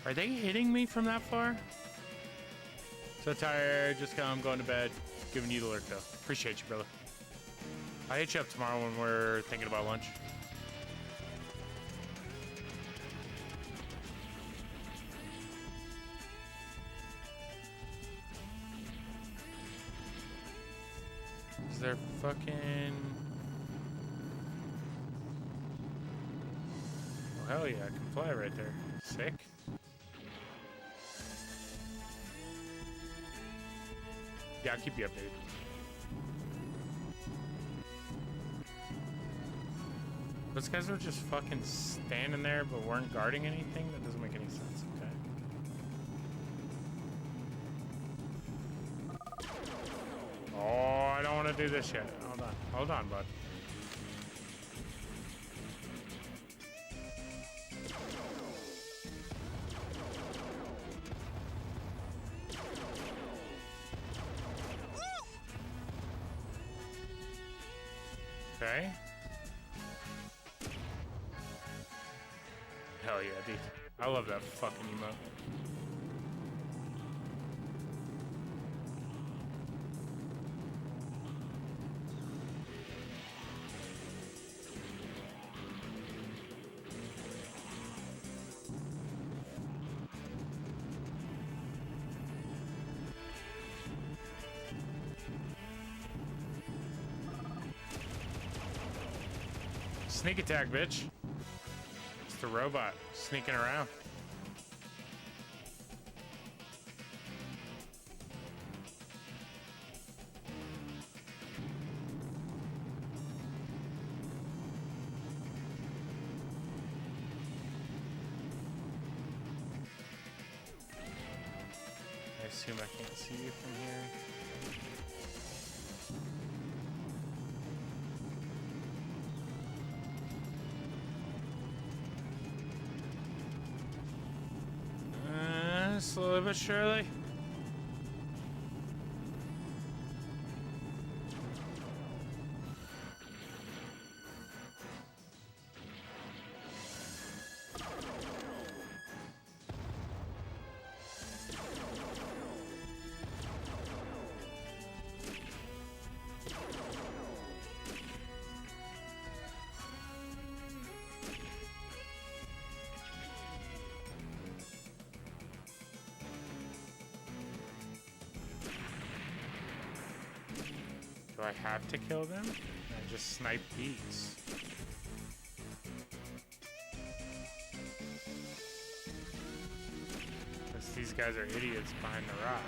Are they hitting me from that far? So tired, just come, going to bed, giving you the lurk though. Appreciate you, brother. I'll hit you up tomorrow when we're thinking about lunch. Is there fucking... Oh, hell yeah, I can fly right there. Sick. Yeah, I'll keep you updated. Those guys were just fucking standing there but weren't guarding anything? That doesn't make any sense, okay. Oh, I don't want to do this yet. Hold on. Hold on, bud. Okay. Hell yeah, dude. I love that fucking emote. Sneak attack, bitch. It's the robot sneaking around. I assume I can't see you from here. Slowly but surely. Do I have to kill them? I just snipe these. Because these guys are idiots behind the rock.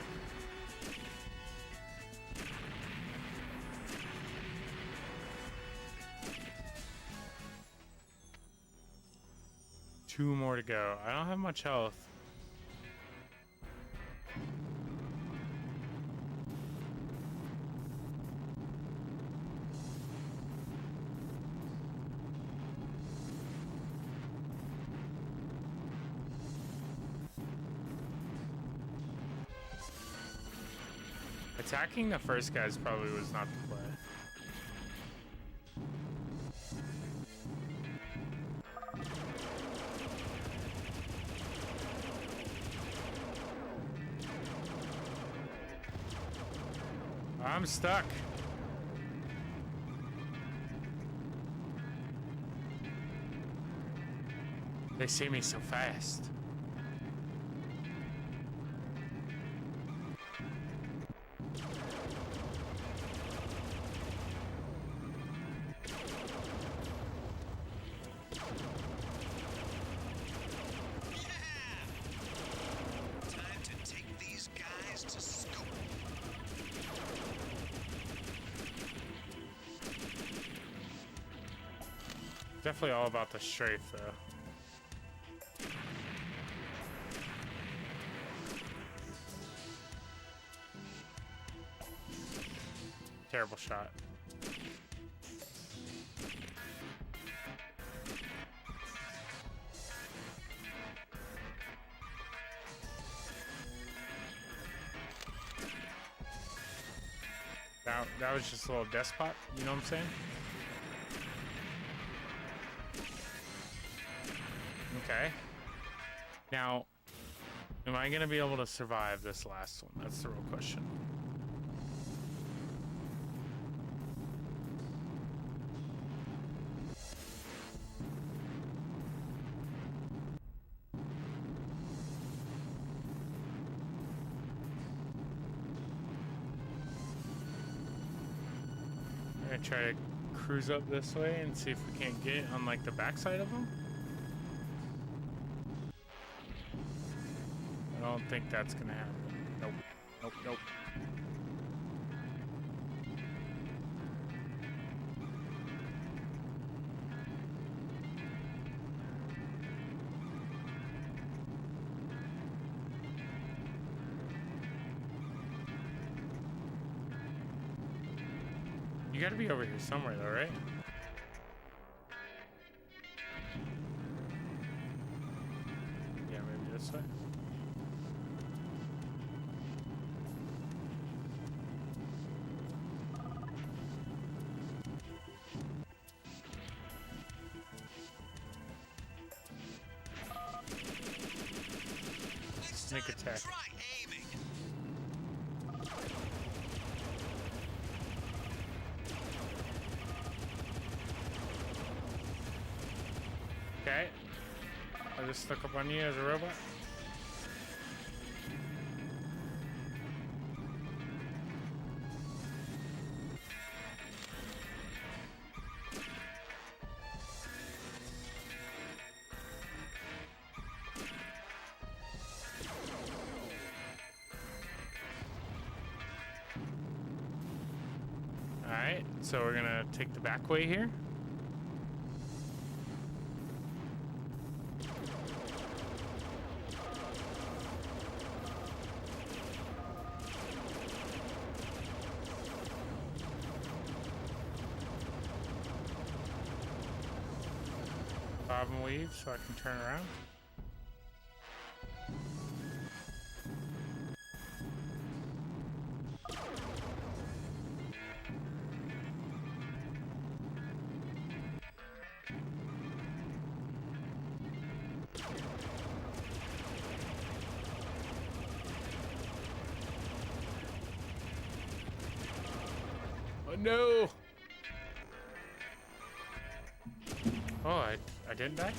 Two more to go. I don't have much health. Attacking the first guys probably was not the play. I'm stuck. They see me so fast. Definitely all about the strafe, though. Terrible shot. That was just a little despot, you know what I'm saying? Okay. Now, am I gonna be able to survive this last one? That's the real question. I'm gonna try to cruise up this way and see if we can't get on like the backside of them. I don't think that's gonna happen. Nope. Nope, nope. You gotta be over here somewhere though, right? Yeah, maybe this way. Sneak attack. Try aiming. Okay. I just stuck up on you as a robot. Alright, so we're gonna take the back way here. Bob and weave so I can turn around. Oh no! Oh, I didn't die?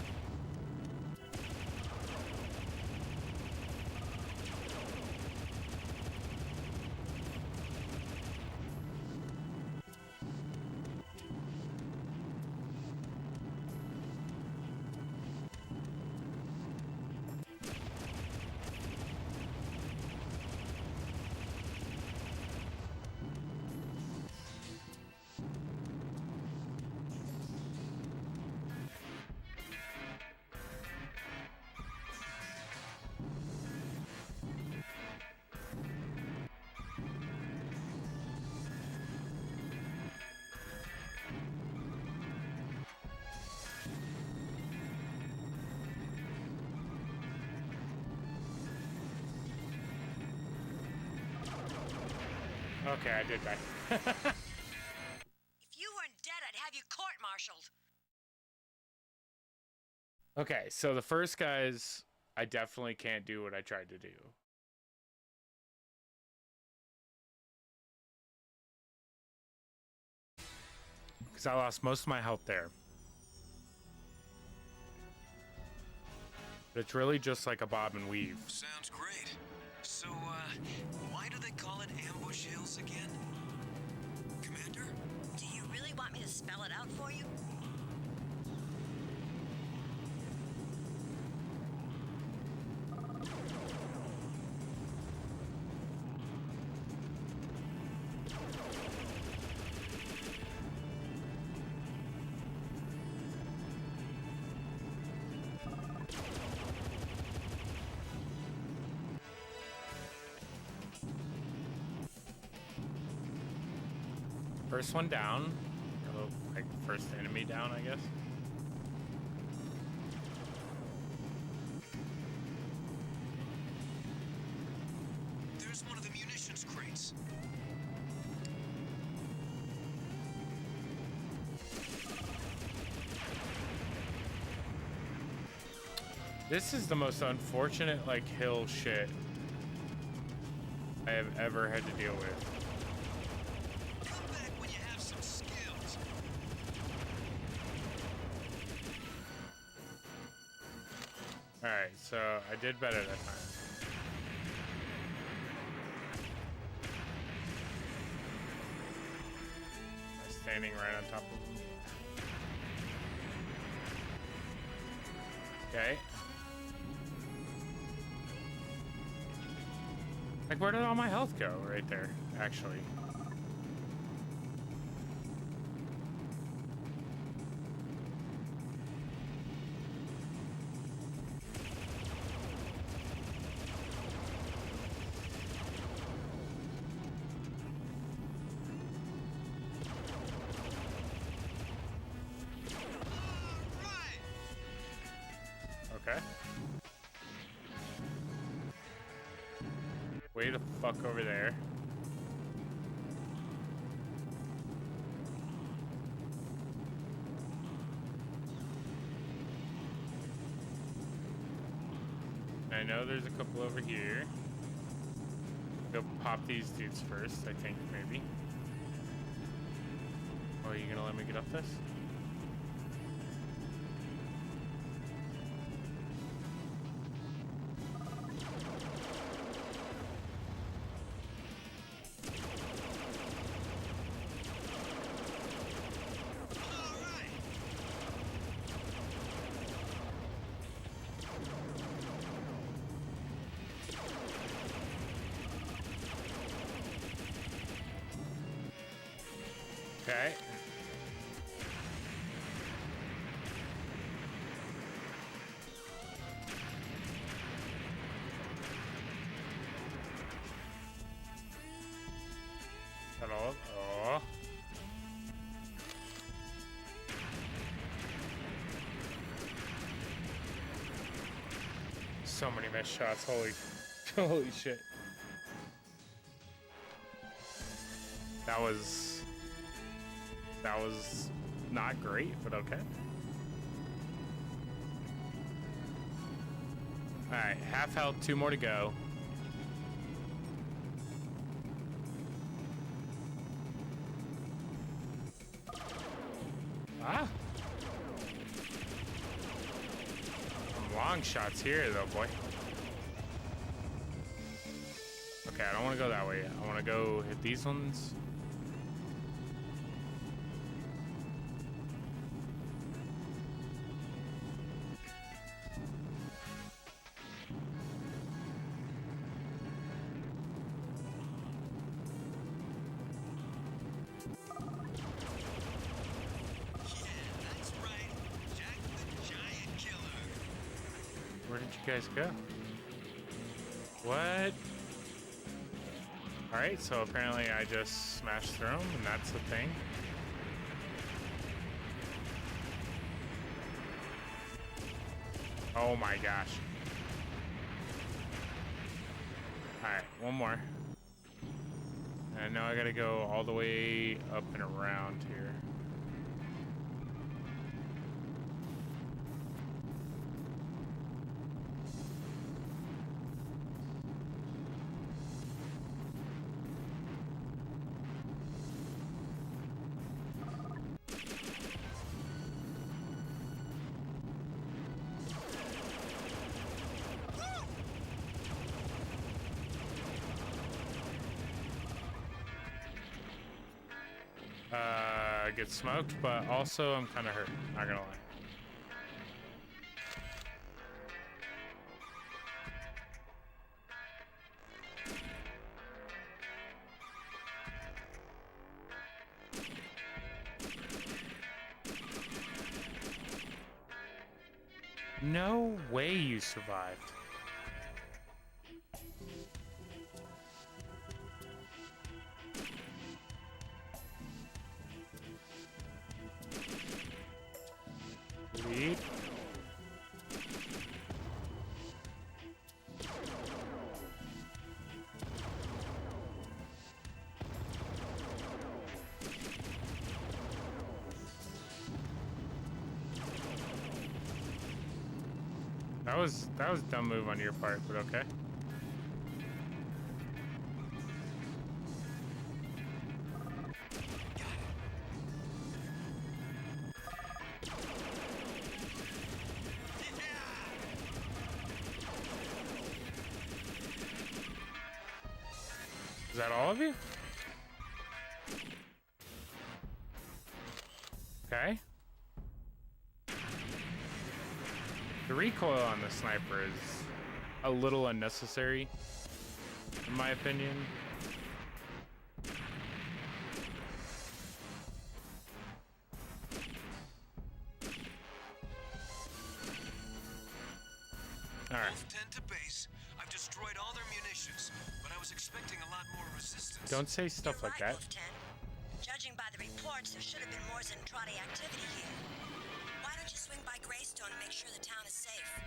Okay, I did die. If you weren't dead, I'd have you court-martialed. Okay, so the first guys, I definitely can't do what I tried to do. Because I lost most of my health there. But it's really just like a bob and weave. Sounds great. So, why do they call it ambush hills again? Commander? Do you really want me to spell it out for you? First one down. Like first enemy down, I guess. There's one of the munitions crates. This is the most unfortunate, like, hill shit I have ever had to deal with. Come back when you have some skills. Alright, so I did better that time. I'm standing right on top of him. Okay. Like, where did all my health go? Right there, actually. Okay. Way the fuck over there. I know there's a couple over here. Go pop these dudes first, I think, maybe. Oh, are you gonna let me get up this? Okay. Hello. Oh. So many missed shots. Holy shit. That was not great, but okay. Alright, half health, 2 more to go. Ah! Some long shots here, though, boy. Okay, I don't want to go that way yet. I want to go hit these ones. Where did you guys go? What? Alright, so apparently I just smashed through them, and that's the thing. Oh my gosh. Alright, one more. And now I gotta go all the way up and around here. Get smoked, but also I'm kind of hurt, not gonna lie. No way you survived. Speed. That was a dumb move on your part, but okay. Is that all of you? Okay. The recoil on the sniper is a little unnecessary, in my opinion. All right. Wolf 10 to base. I've destroyed all their munitions, but I was expecting a lot more resistance. Don't say stuff like that. Wolf 10. Judging by the reports, there should have been more 𝔬𝕗𝕤𝕤 activity here. Why don't you swing by 𝔬𝕤stone and make sure the town is safe?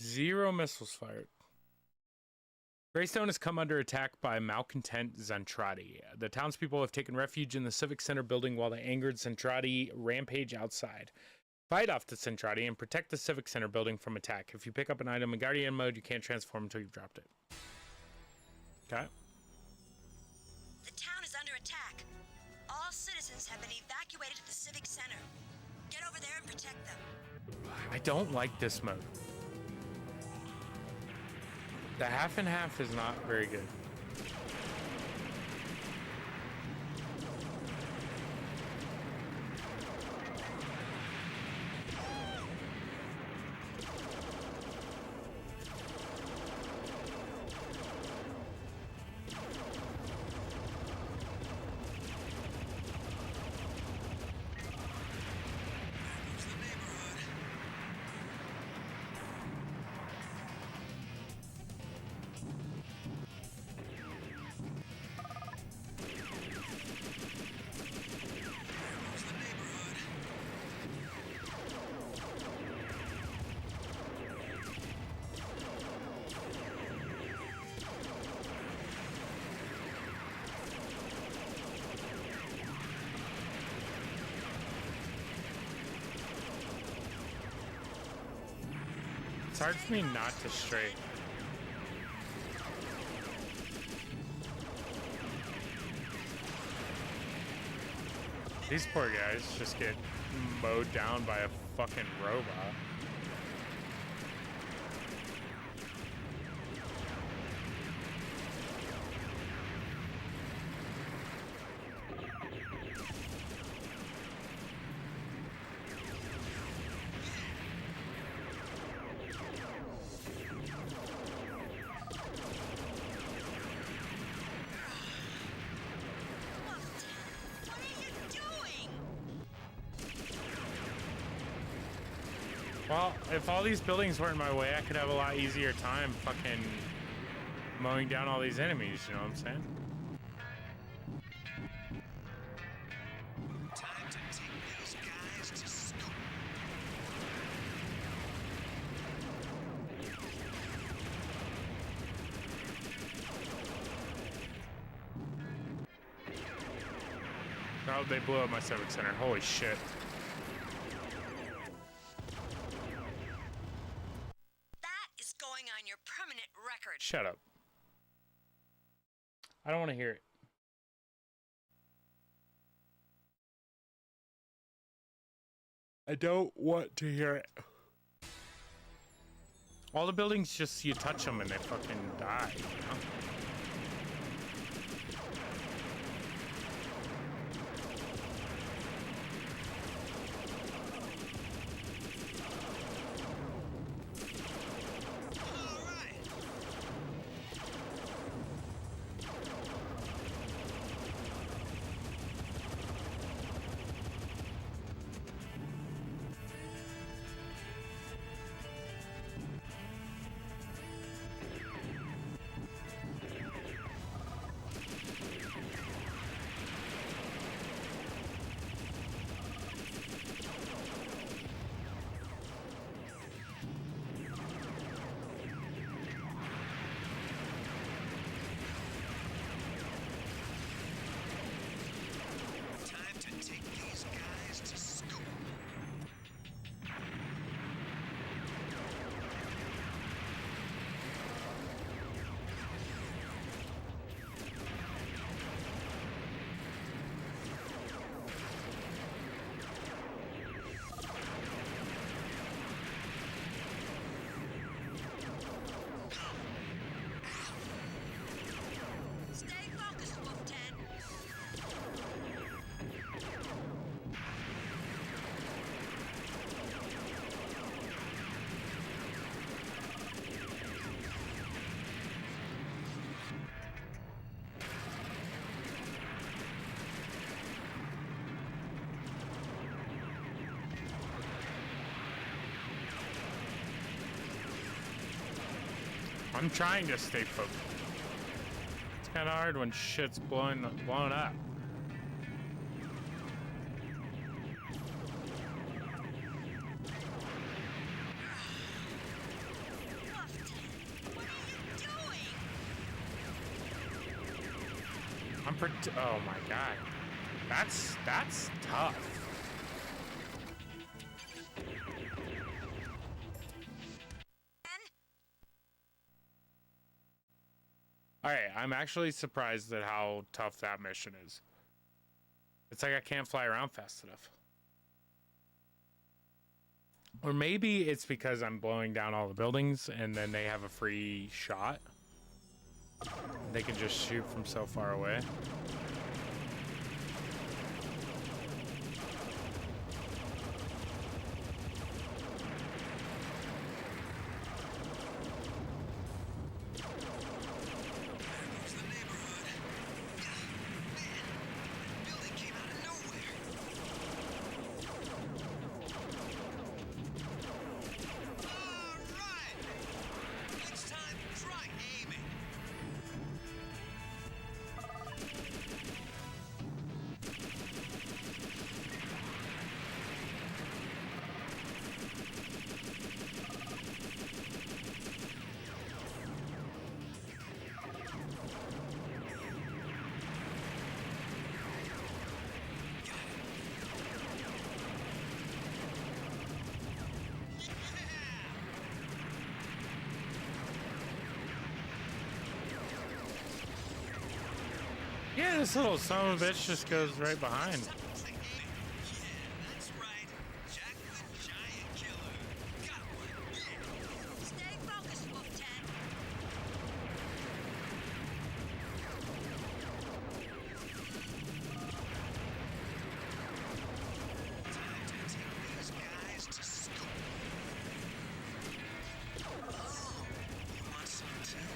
Zero missiles fired. Greystone has come under attack by malcontent 𝔬𝕗𝕤𝕤. The townspeople have taken refuge in the Civic Center building while the angered 𝔬𝕗𝕤𝕤 rampage outside. Fight off the 𝔬𝕗𝕤𝕤 and protect the Civic Center building from attack. If you pick up an item in Guardian mode, you can't transform until you've dropped it. Okay. The town is under attack. All citizens have been evacuated to the Civic Center. Get over there and protect them. I don't like this mode. The half and half is not very good. It's hard for me not to stray. These poor guys just get mowed down by a fucking robot. What are you doing? Well, if all these buildings weren't in my way, I could have a lot easier time fucking mowing down all these enemies, you know what I'm saying? Time to take these guys to school. Oh, they blew up my Civic Center. Holy shit. That is going on your permanent record. Shut up. I don't want to hear it. I don't want to hear it. All the buildings just, you touch them and they fucking die, you know? I'm trying to stay focused. It's kind of hard when shit's blowing up. Oh my god. That's tough. Alright, I'm actually surprised at how tough that mission is. It's like I can't fly around fast enough. Or maybe it's because I'm blowing down all the buildings and then they have a free shot. They can just shoot from so far away. Yeah, this little son of a bitch just goes right behind. That's right. Jack the Giant Killer. Got one. Yeah. Stay focused, Wolf 10. Time to take these guys to school. Oh, you want some too?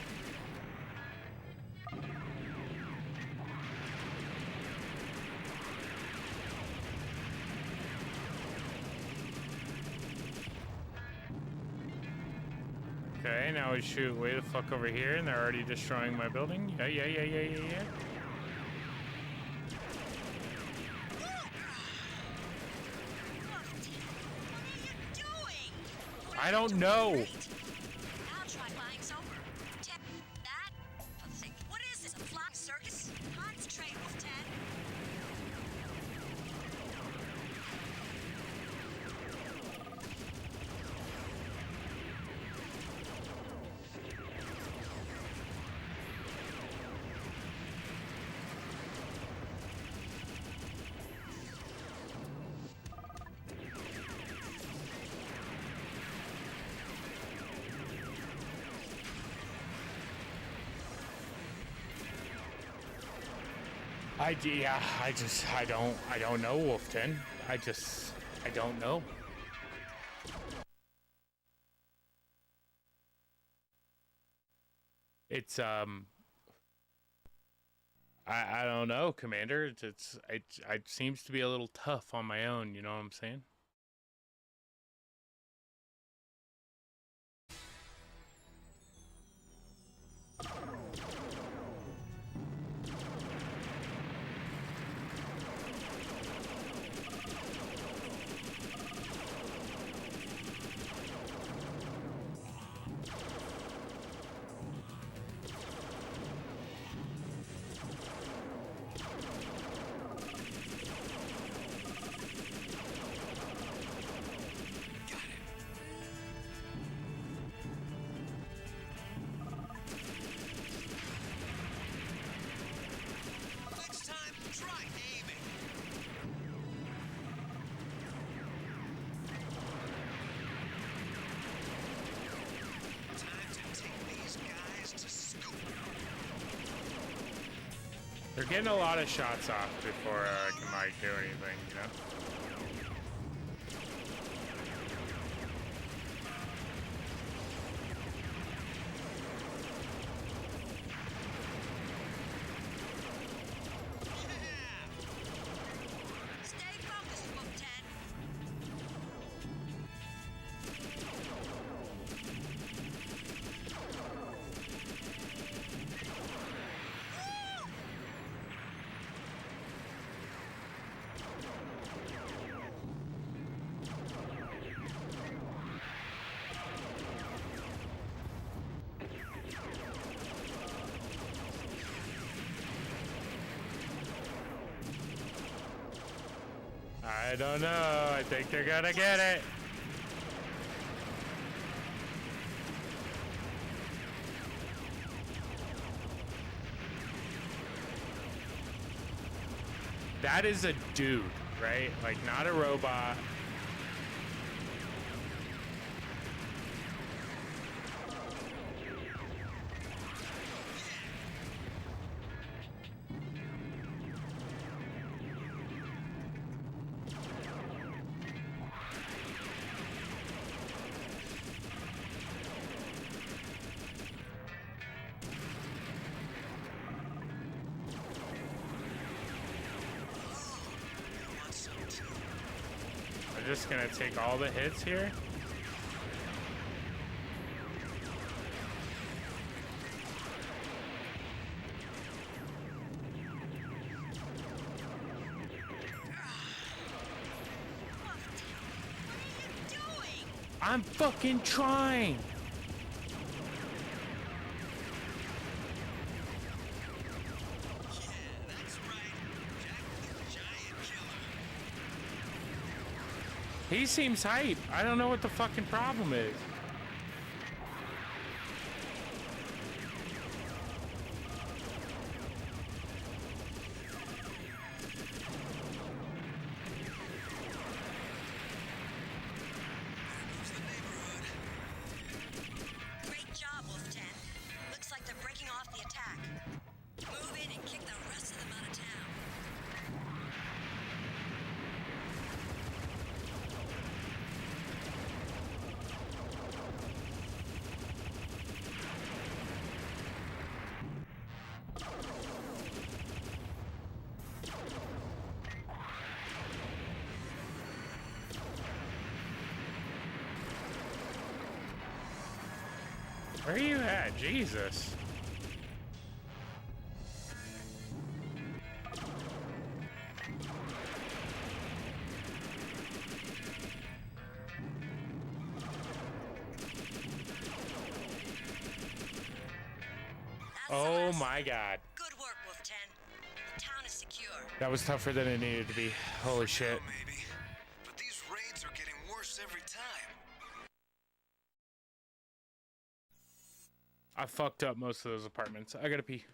Okay, now we shoot way the fuck over here and they're already destroying my building. Yeah. I don't know. I'll try flying sober. Tip that. What is this? A flying circus? Concentrate, Wolf 10. I don't know, Wolfton. I don't know. It's I don't know, Commander. It seems to be a little tough on my own. You know what I'm saying? Next time, try aiming. Time to take these guys to school. They're getting a lot of shots off before I can like do anything, you know? Stay focused, Wolf 10. I don't know. I think they're gonna get it. That is a dude, right? Like, not a robot. I'm just gonna take all the hits here. I'm fucking trying. He seems hype. I don't know what the fucking problem is. Great job, Wolf 10. Looks like they're breaking off the attack. Move in and kick the rest of them out of town. Where are you at? Jesus. Oh my God. Good work, Wolf 10. The town is secure. That was tougher than it needed to be. Holy shit. Maybe. But these raids are getting worse every time. I fucked up most of those apartments. I gotta pee.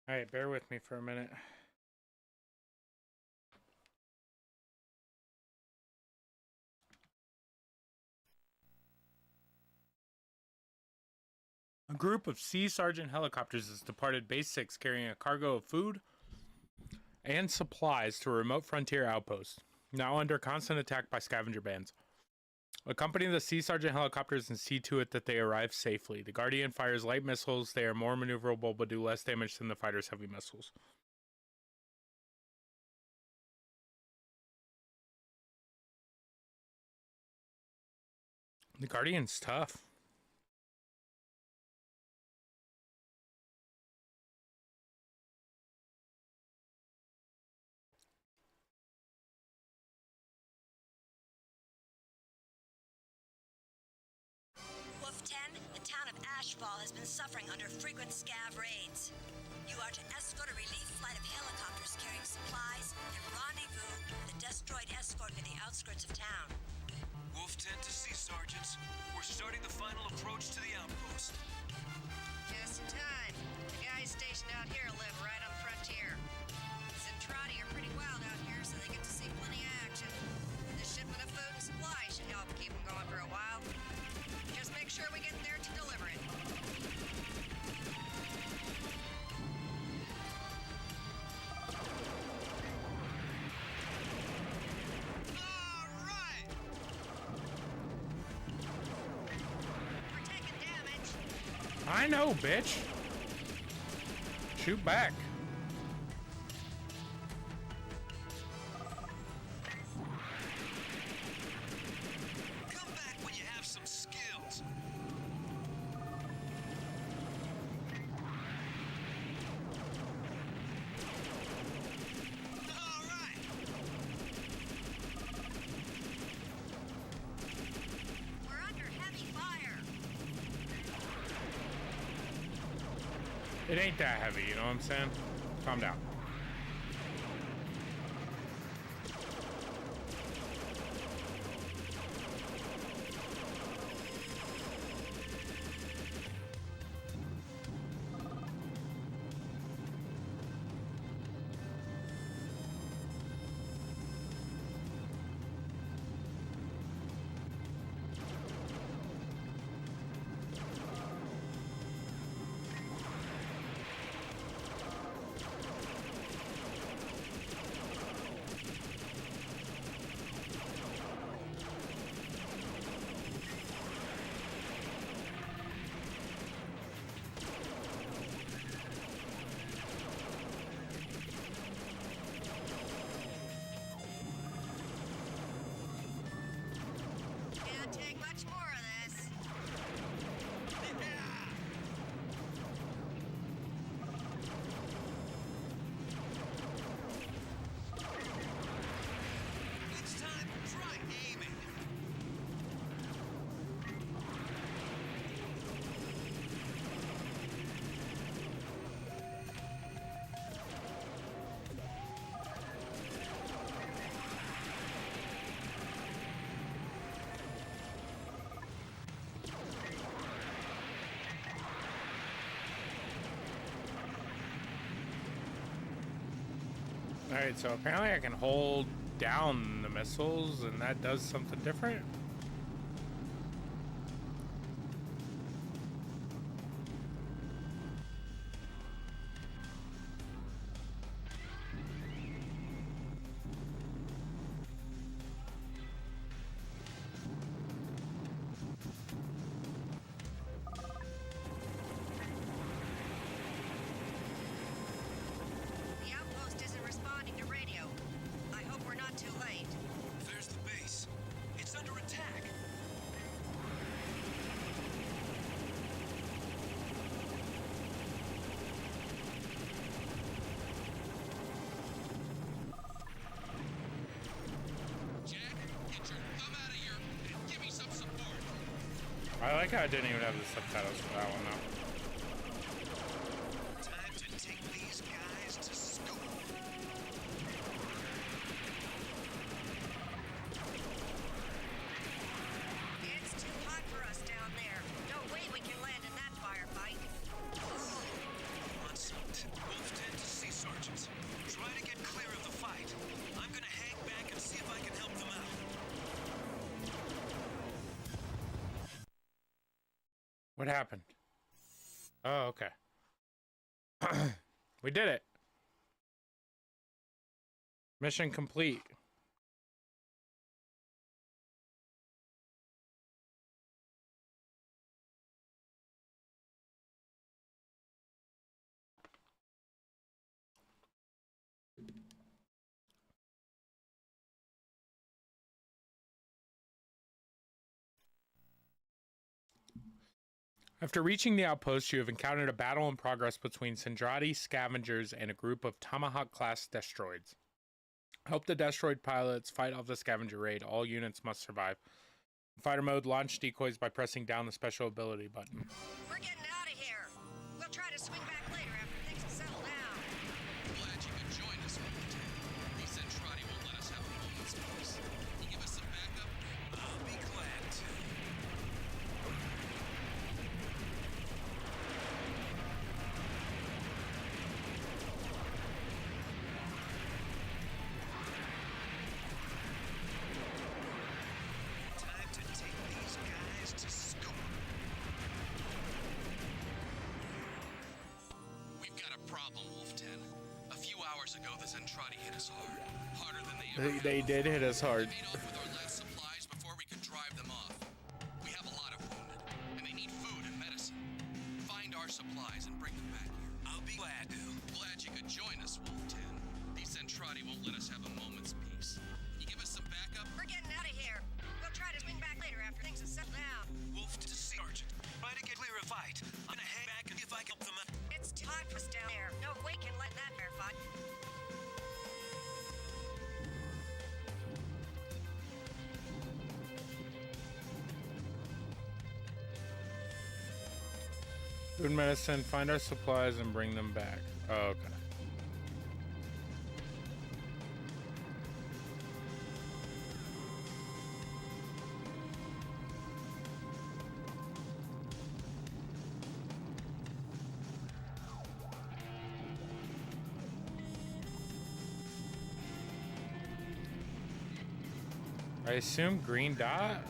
Alright, bear with me for a minute. A group of Sea Sergeant helicopters has departed Base 6 carrying a cargo of food and supplies to a remote frontier outpost, now under constant attack by scavenger bands. Accompany the Sea Sergeant helicopters and see to it that they arrive safely. The Guardian fires light missiles. They are more maneuverable but do less damage than the fighter's heavy missiles. The Guardian's tough. Wolf 10, the town of Ashfall has been suffering under frequent scav raids. You are to escort a relief flight of helicopters carrying supplies and rendezvous with a destroyed escort near the outskirts of town. Wolf 10 to Sea Sergeants. We're starting the final approach to the outpost. Just in time. The guys stationed out here live right on the frontier. Zentradi are pretty wild out here, so they get to see plenty of action. The shipment of food and supplies should help keep them going for a while. Just make sure we get there to deliver it. All right! We're taking damage. I know, bitch. Shoot back. Come back when you have some skills. All right! We're under heavy fire. It ain't that heavy, you know what I'm saying? Calm down. Can't take much more of this. It's time to try aiming. Alright, so apparently I can hold down the missiles and that does something different. The outpost isn't responding to radio. I hope we're not too late. There's the base. It's under attack. Jack, get your thumb out of here and give me some support. I like how I didn't even have the subtitles for that one though. Time to take these guys to school. What happened? Oh, okay. We did it. Mission complete. After reaching the outpost, you have encountered a battle in progress between Cendrati scavengers and a group of Tomahawk-class destroids. Help the destroid pilots fight off the scavenger raid. All units must survive. In fighter mode, launch decoys by pressing down the special ability button. We're getting out of here. We'll try to swing back later after things have settled down. Glad you could join us, Lieutenant. These Zentradi won't let us have a moment's peace. Can you give us some backup? I'll be glad to. Time to take these guys to school. We've got a problem, Wolf 10. A few hours ago, the Zentradi hit us hard. Harder than they ever They did hit us hard. They made off with our last supplies before we could drive them off. We have a lot of wounded, and they need food and medicine. Find our supplies and bring them back here. I'll be glad to. Glad you could join us, Wolf 10. These Zentradi won't let us have a moment's peace. Can you give us some backup? We're getting out of here. We'll try to swing back later after things have settled down. Wolf to Sergeant. Try to get clear of fight. I'm gonna hang back and see if I can help them out. It's time for us down there. No way can let that bear fight. Food medicine, find our supplies and bring them back. Oh, okay. I assume green dot?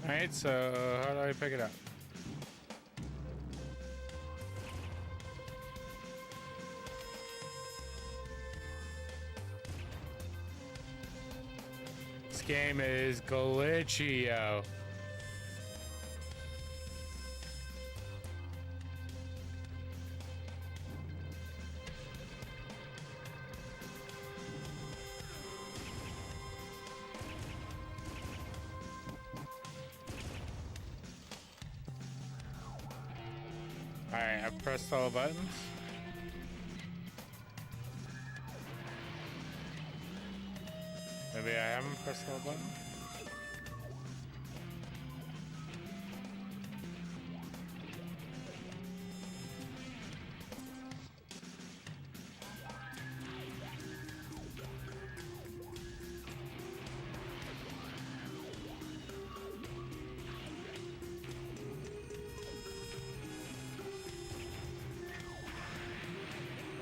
Alright, so how do I pick it up? This game is glitchy-o. Alright, I've pressed all the buttons. Maybe I haven't pressed all the buttons.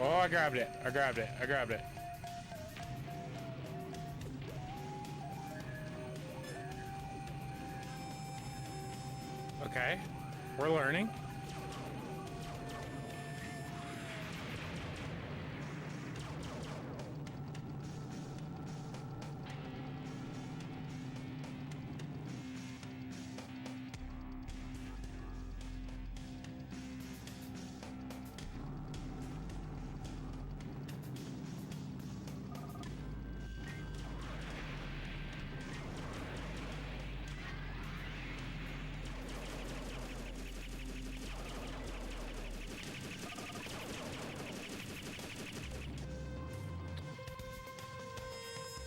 Oh, I grabbed it. I grabbed it. I grabbed it. Okay. We're learning.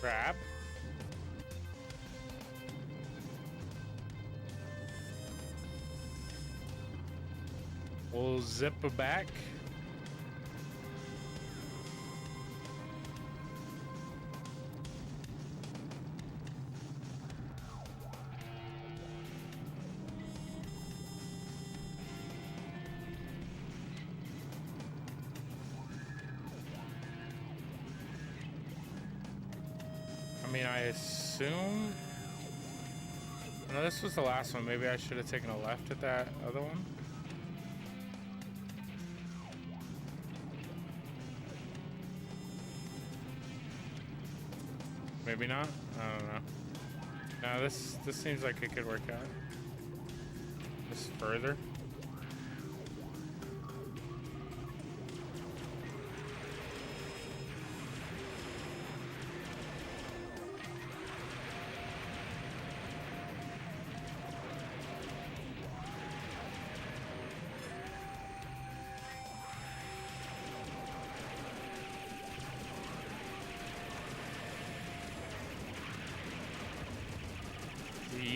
crap. We'll zip it back. I mean, I assume... No, this was the last one. Maybe I should have taken a left at that other one. Maybe not? I don't know. No, this seems like it could work out. Just further.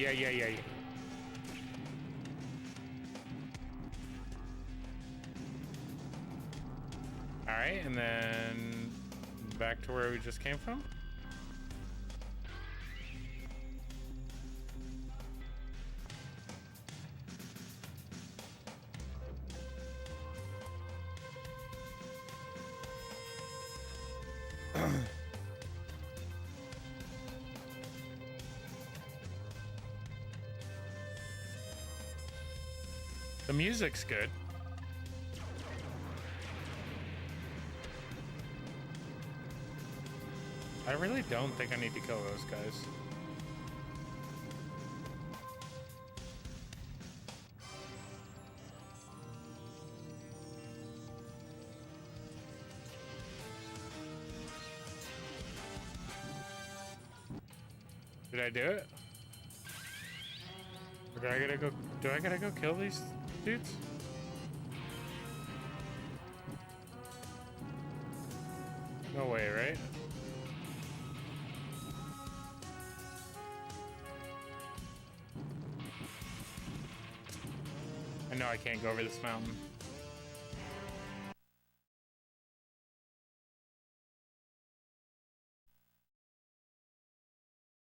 Yeah. All right, and then back to where we just came from. The music's good. I really don't think I need to kill those guys. Did I do it? Or do I gotta go kill these dudes? No way, right? I know I can't go over this mountain.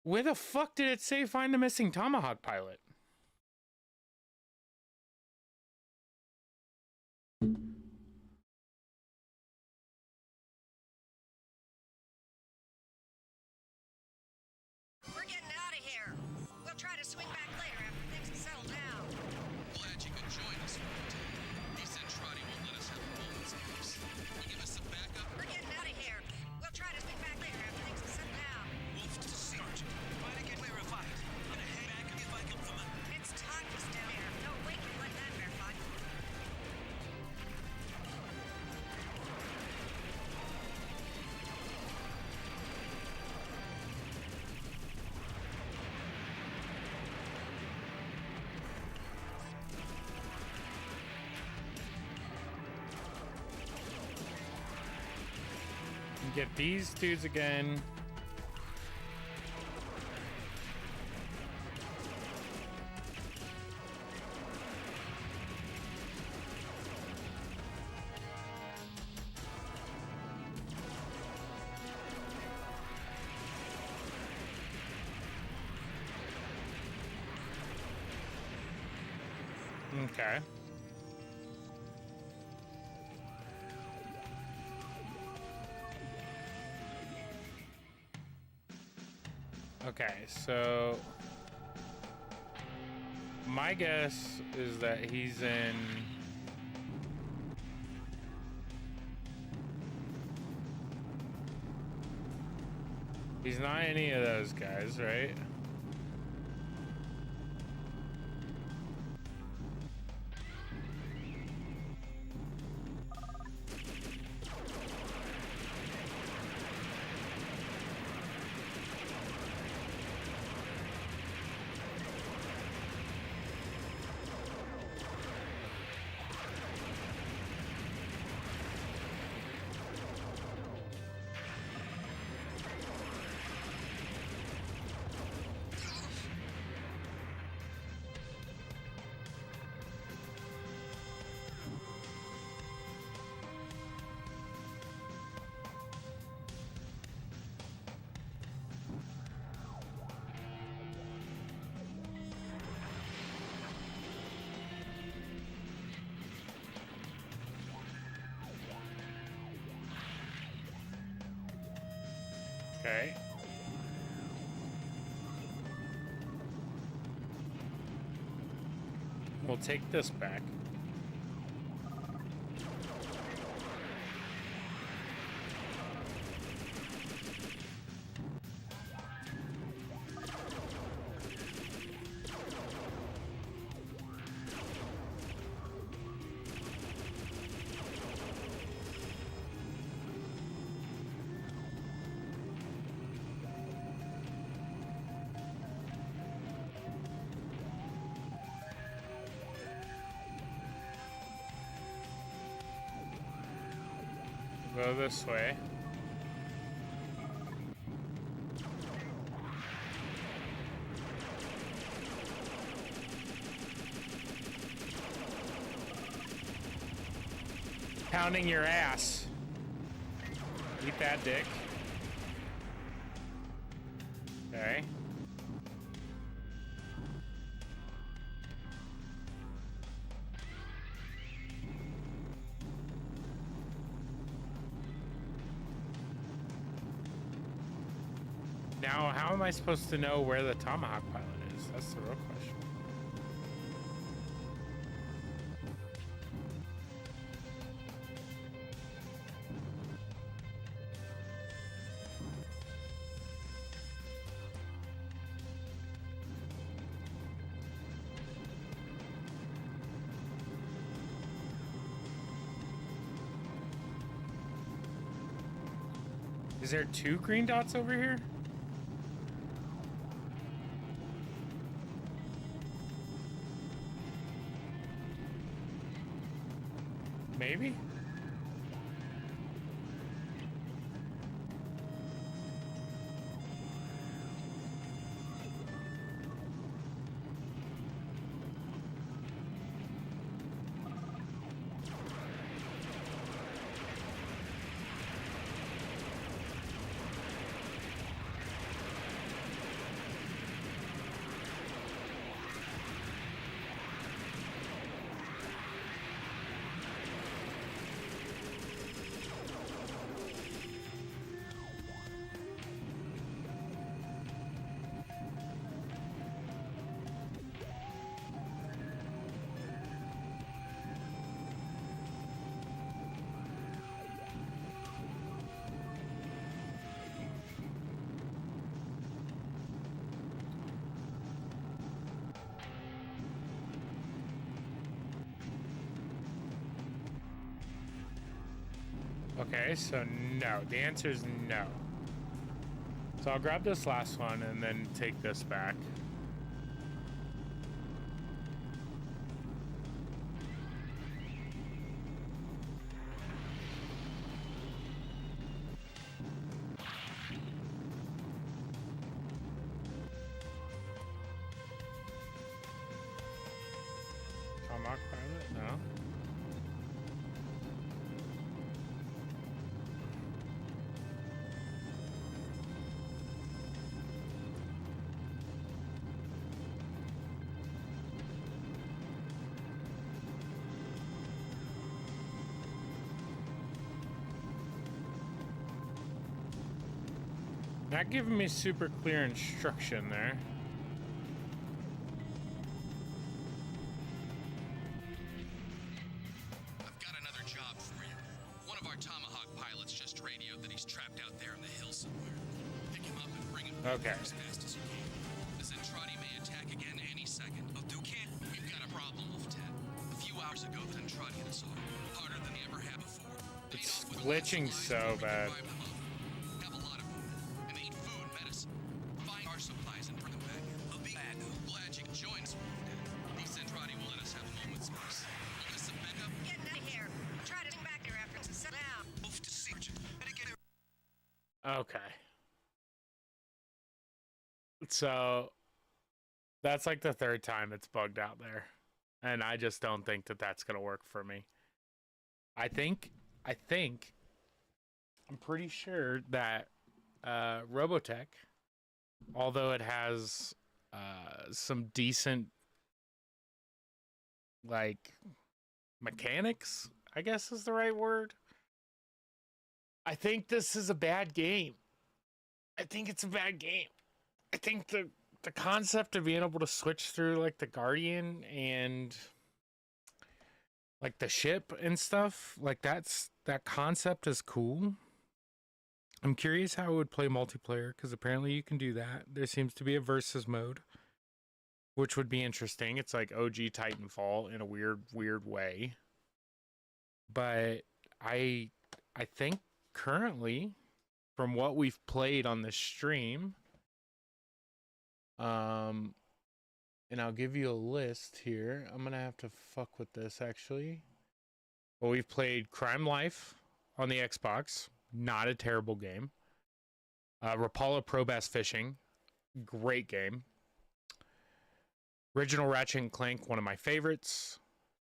Where the fuck did it say find the missing Tomahawk pilot? We're getting out of here. We'll try to swing back later after things have settled down. Glad you could join us for a day. These Zentradi won't let us have a moment's peace. You give us some backup? We're getting out of here. We'll try to swing back later after things have settled down. Wolf to Sergeant. Try to get clarified. On a head back if I come from a... It's Todd's down here. No way can let that verify. Get these dudes again. Okay. Okay, so my guess is that he's in he's not any of those guys, right? Okay. We'll take this back. Go this way. Pounding your ass. Eat that dick. Okay. Now, how am I supposed to know where the Tomahawk pilot is? That's the real question. Is there 2 green dots over here? Maybe? Okay, so no. The answer is no. So I'll grab this last one and then take this back. Tomahawk pilot? No. Not giving me super clear instruction there. I've got another job for you. One of our Tomahawk pilots just radioed that he's trapped out there in the hills somewhere. Pick him up and bring him back Okay. as fast as you can. The Zentradi may attack again any second. Oh, do can't. We've got a problem, Lieutenant. A few hours ago, the Zentradi hit us all. Harder than they ever have before. It's glitching so bad. Have a lot of wounded, and they need food, medicine. Find our supplies and bring them back. I'll be glad you can join us, Lieutenant. These Zentradi will let us have a moment's peace. Give us some backup. Getting out of here. Try to bring back your reference and sit down. Move to Sergeant. And again, Okay. So that's like the 3rd time it's bugged out there. And I just don't think that that's going to work for me. I'm pretty sure that Robotech, although it has some decent like mechanics, I guess is the right word. I think this is a bad game. I think it's a bad game. I think the concept of being able to switch through like the Guardian and like the ship and stuff, like that concept is cool. I'm curious how it would play multiplayer, because apparently you can do that. There seems to be a versus mode, which would be interesting. It's like OG Titanfall in a weird way. But I think currently, from what we've played on the stream, and I'll give you a list here. I'm gonna have to fuck with this actually. Well, we've played Crime Life on the Xbox. Not a terrible game. Rapala Pro Bass Fishing. Great game. Original Ratchet and Clank, one of my favorites.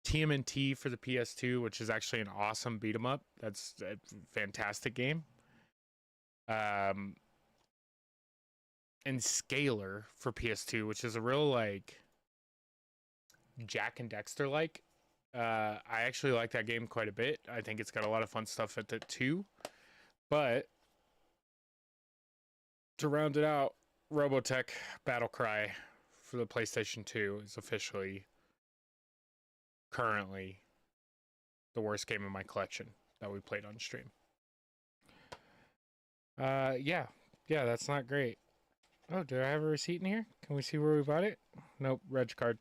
TMNT for the PS2, which is actually an awesome beat 'em up. That's a fantastic game. And Scalar for PS2, which is a real like Jack and Dexter like. I actually like that game quite a bit. I think it's got a lot of fun stuff at it too. But to round it out, Robotech Battle Cry for the PlayStation 2 is officially currently the worst game in my collection that we played on stream. Yeah, that's not great. Oh, do I have a receipt in here? Can we see where we bought it? Nope, reg card.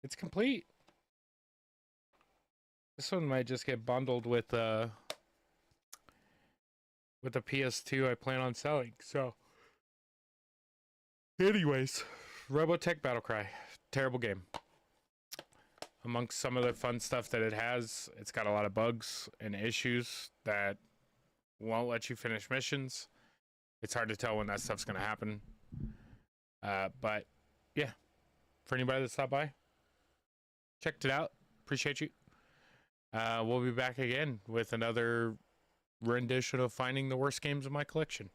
It's complete. This one might just get bundled with the PS2 I plan on selling. So, anyways, Robotech Battlecry, terrible game. Amongst some of the fun stuff that it has, it's got a lot of bugs and issues that won't let you finish missions. It's hard to tell when that stuff's going to happen. But, yeah, for anybody that stopped by, checked it out. Appreciate you. We'll be back again with another rendition of finding the worst games in my collection.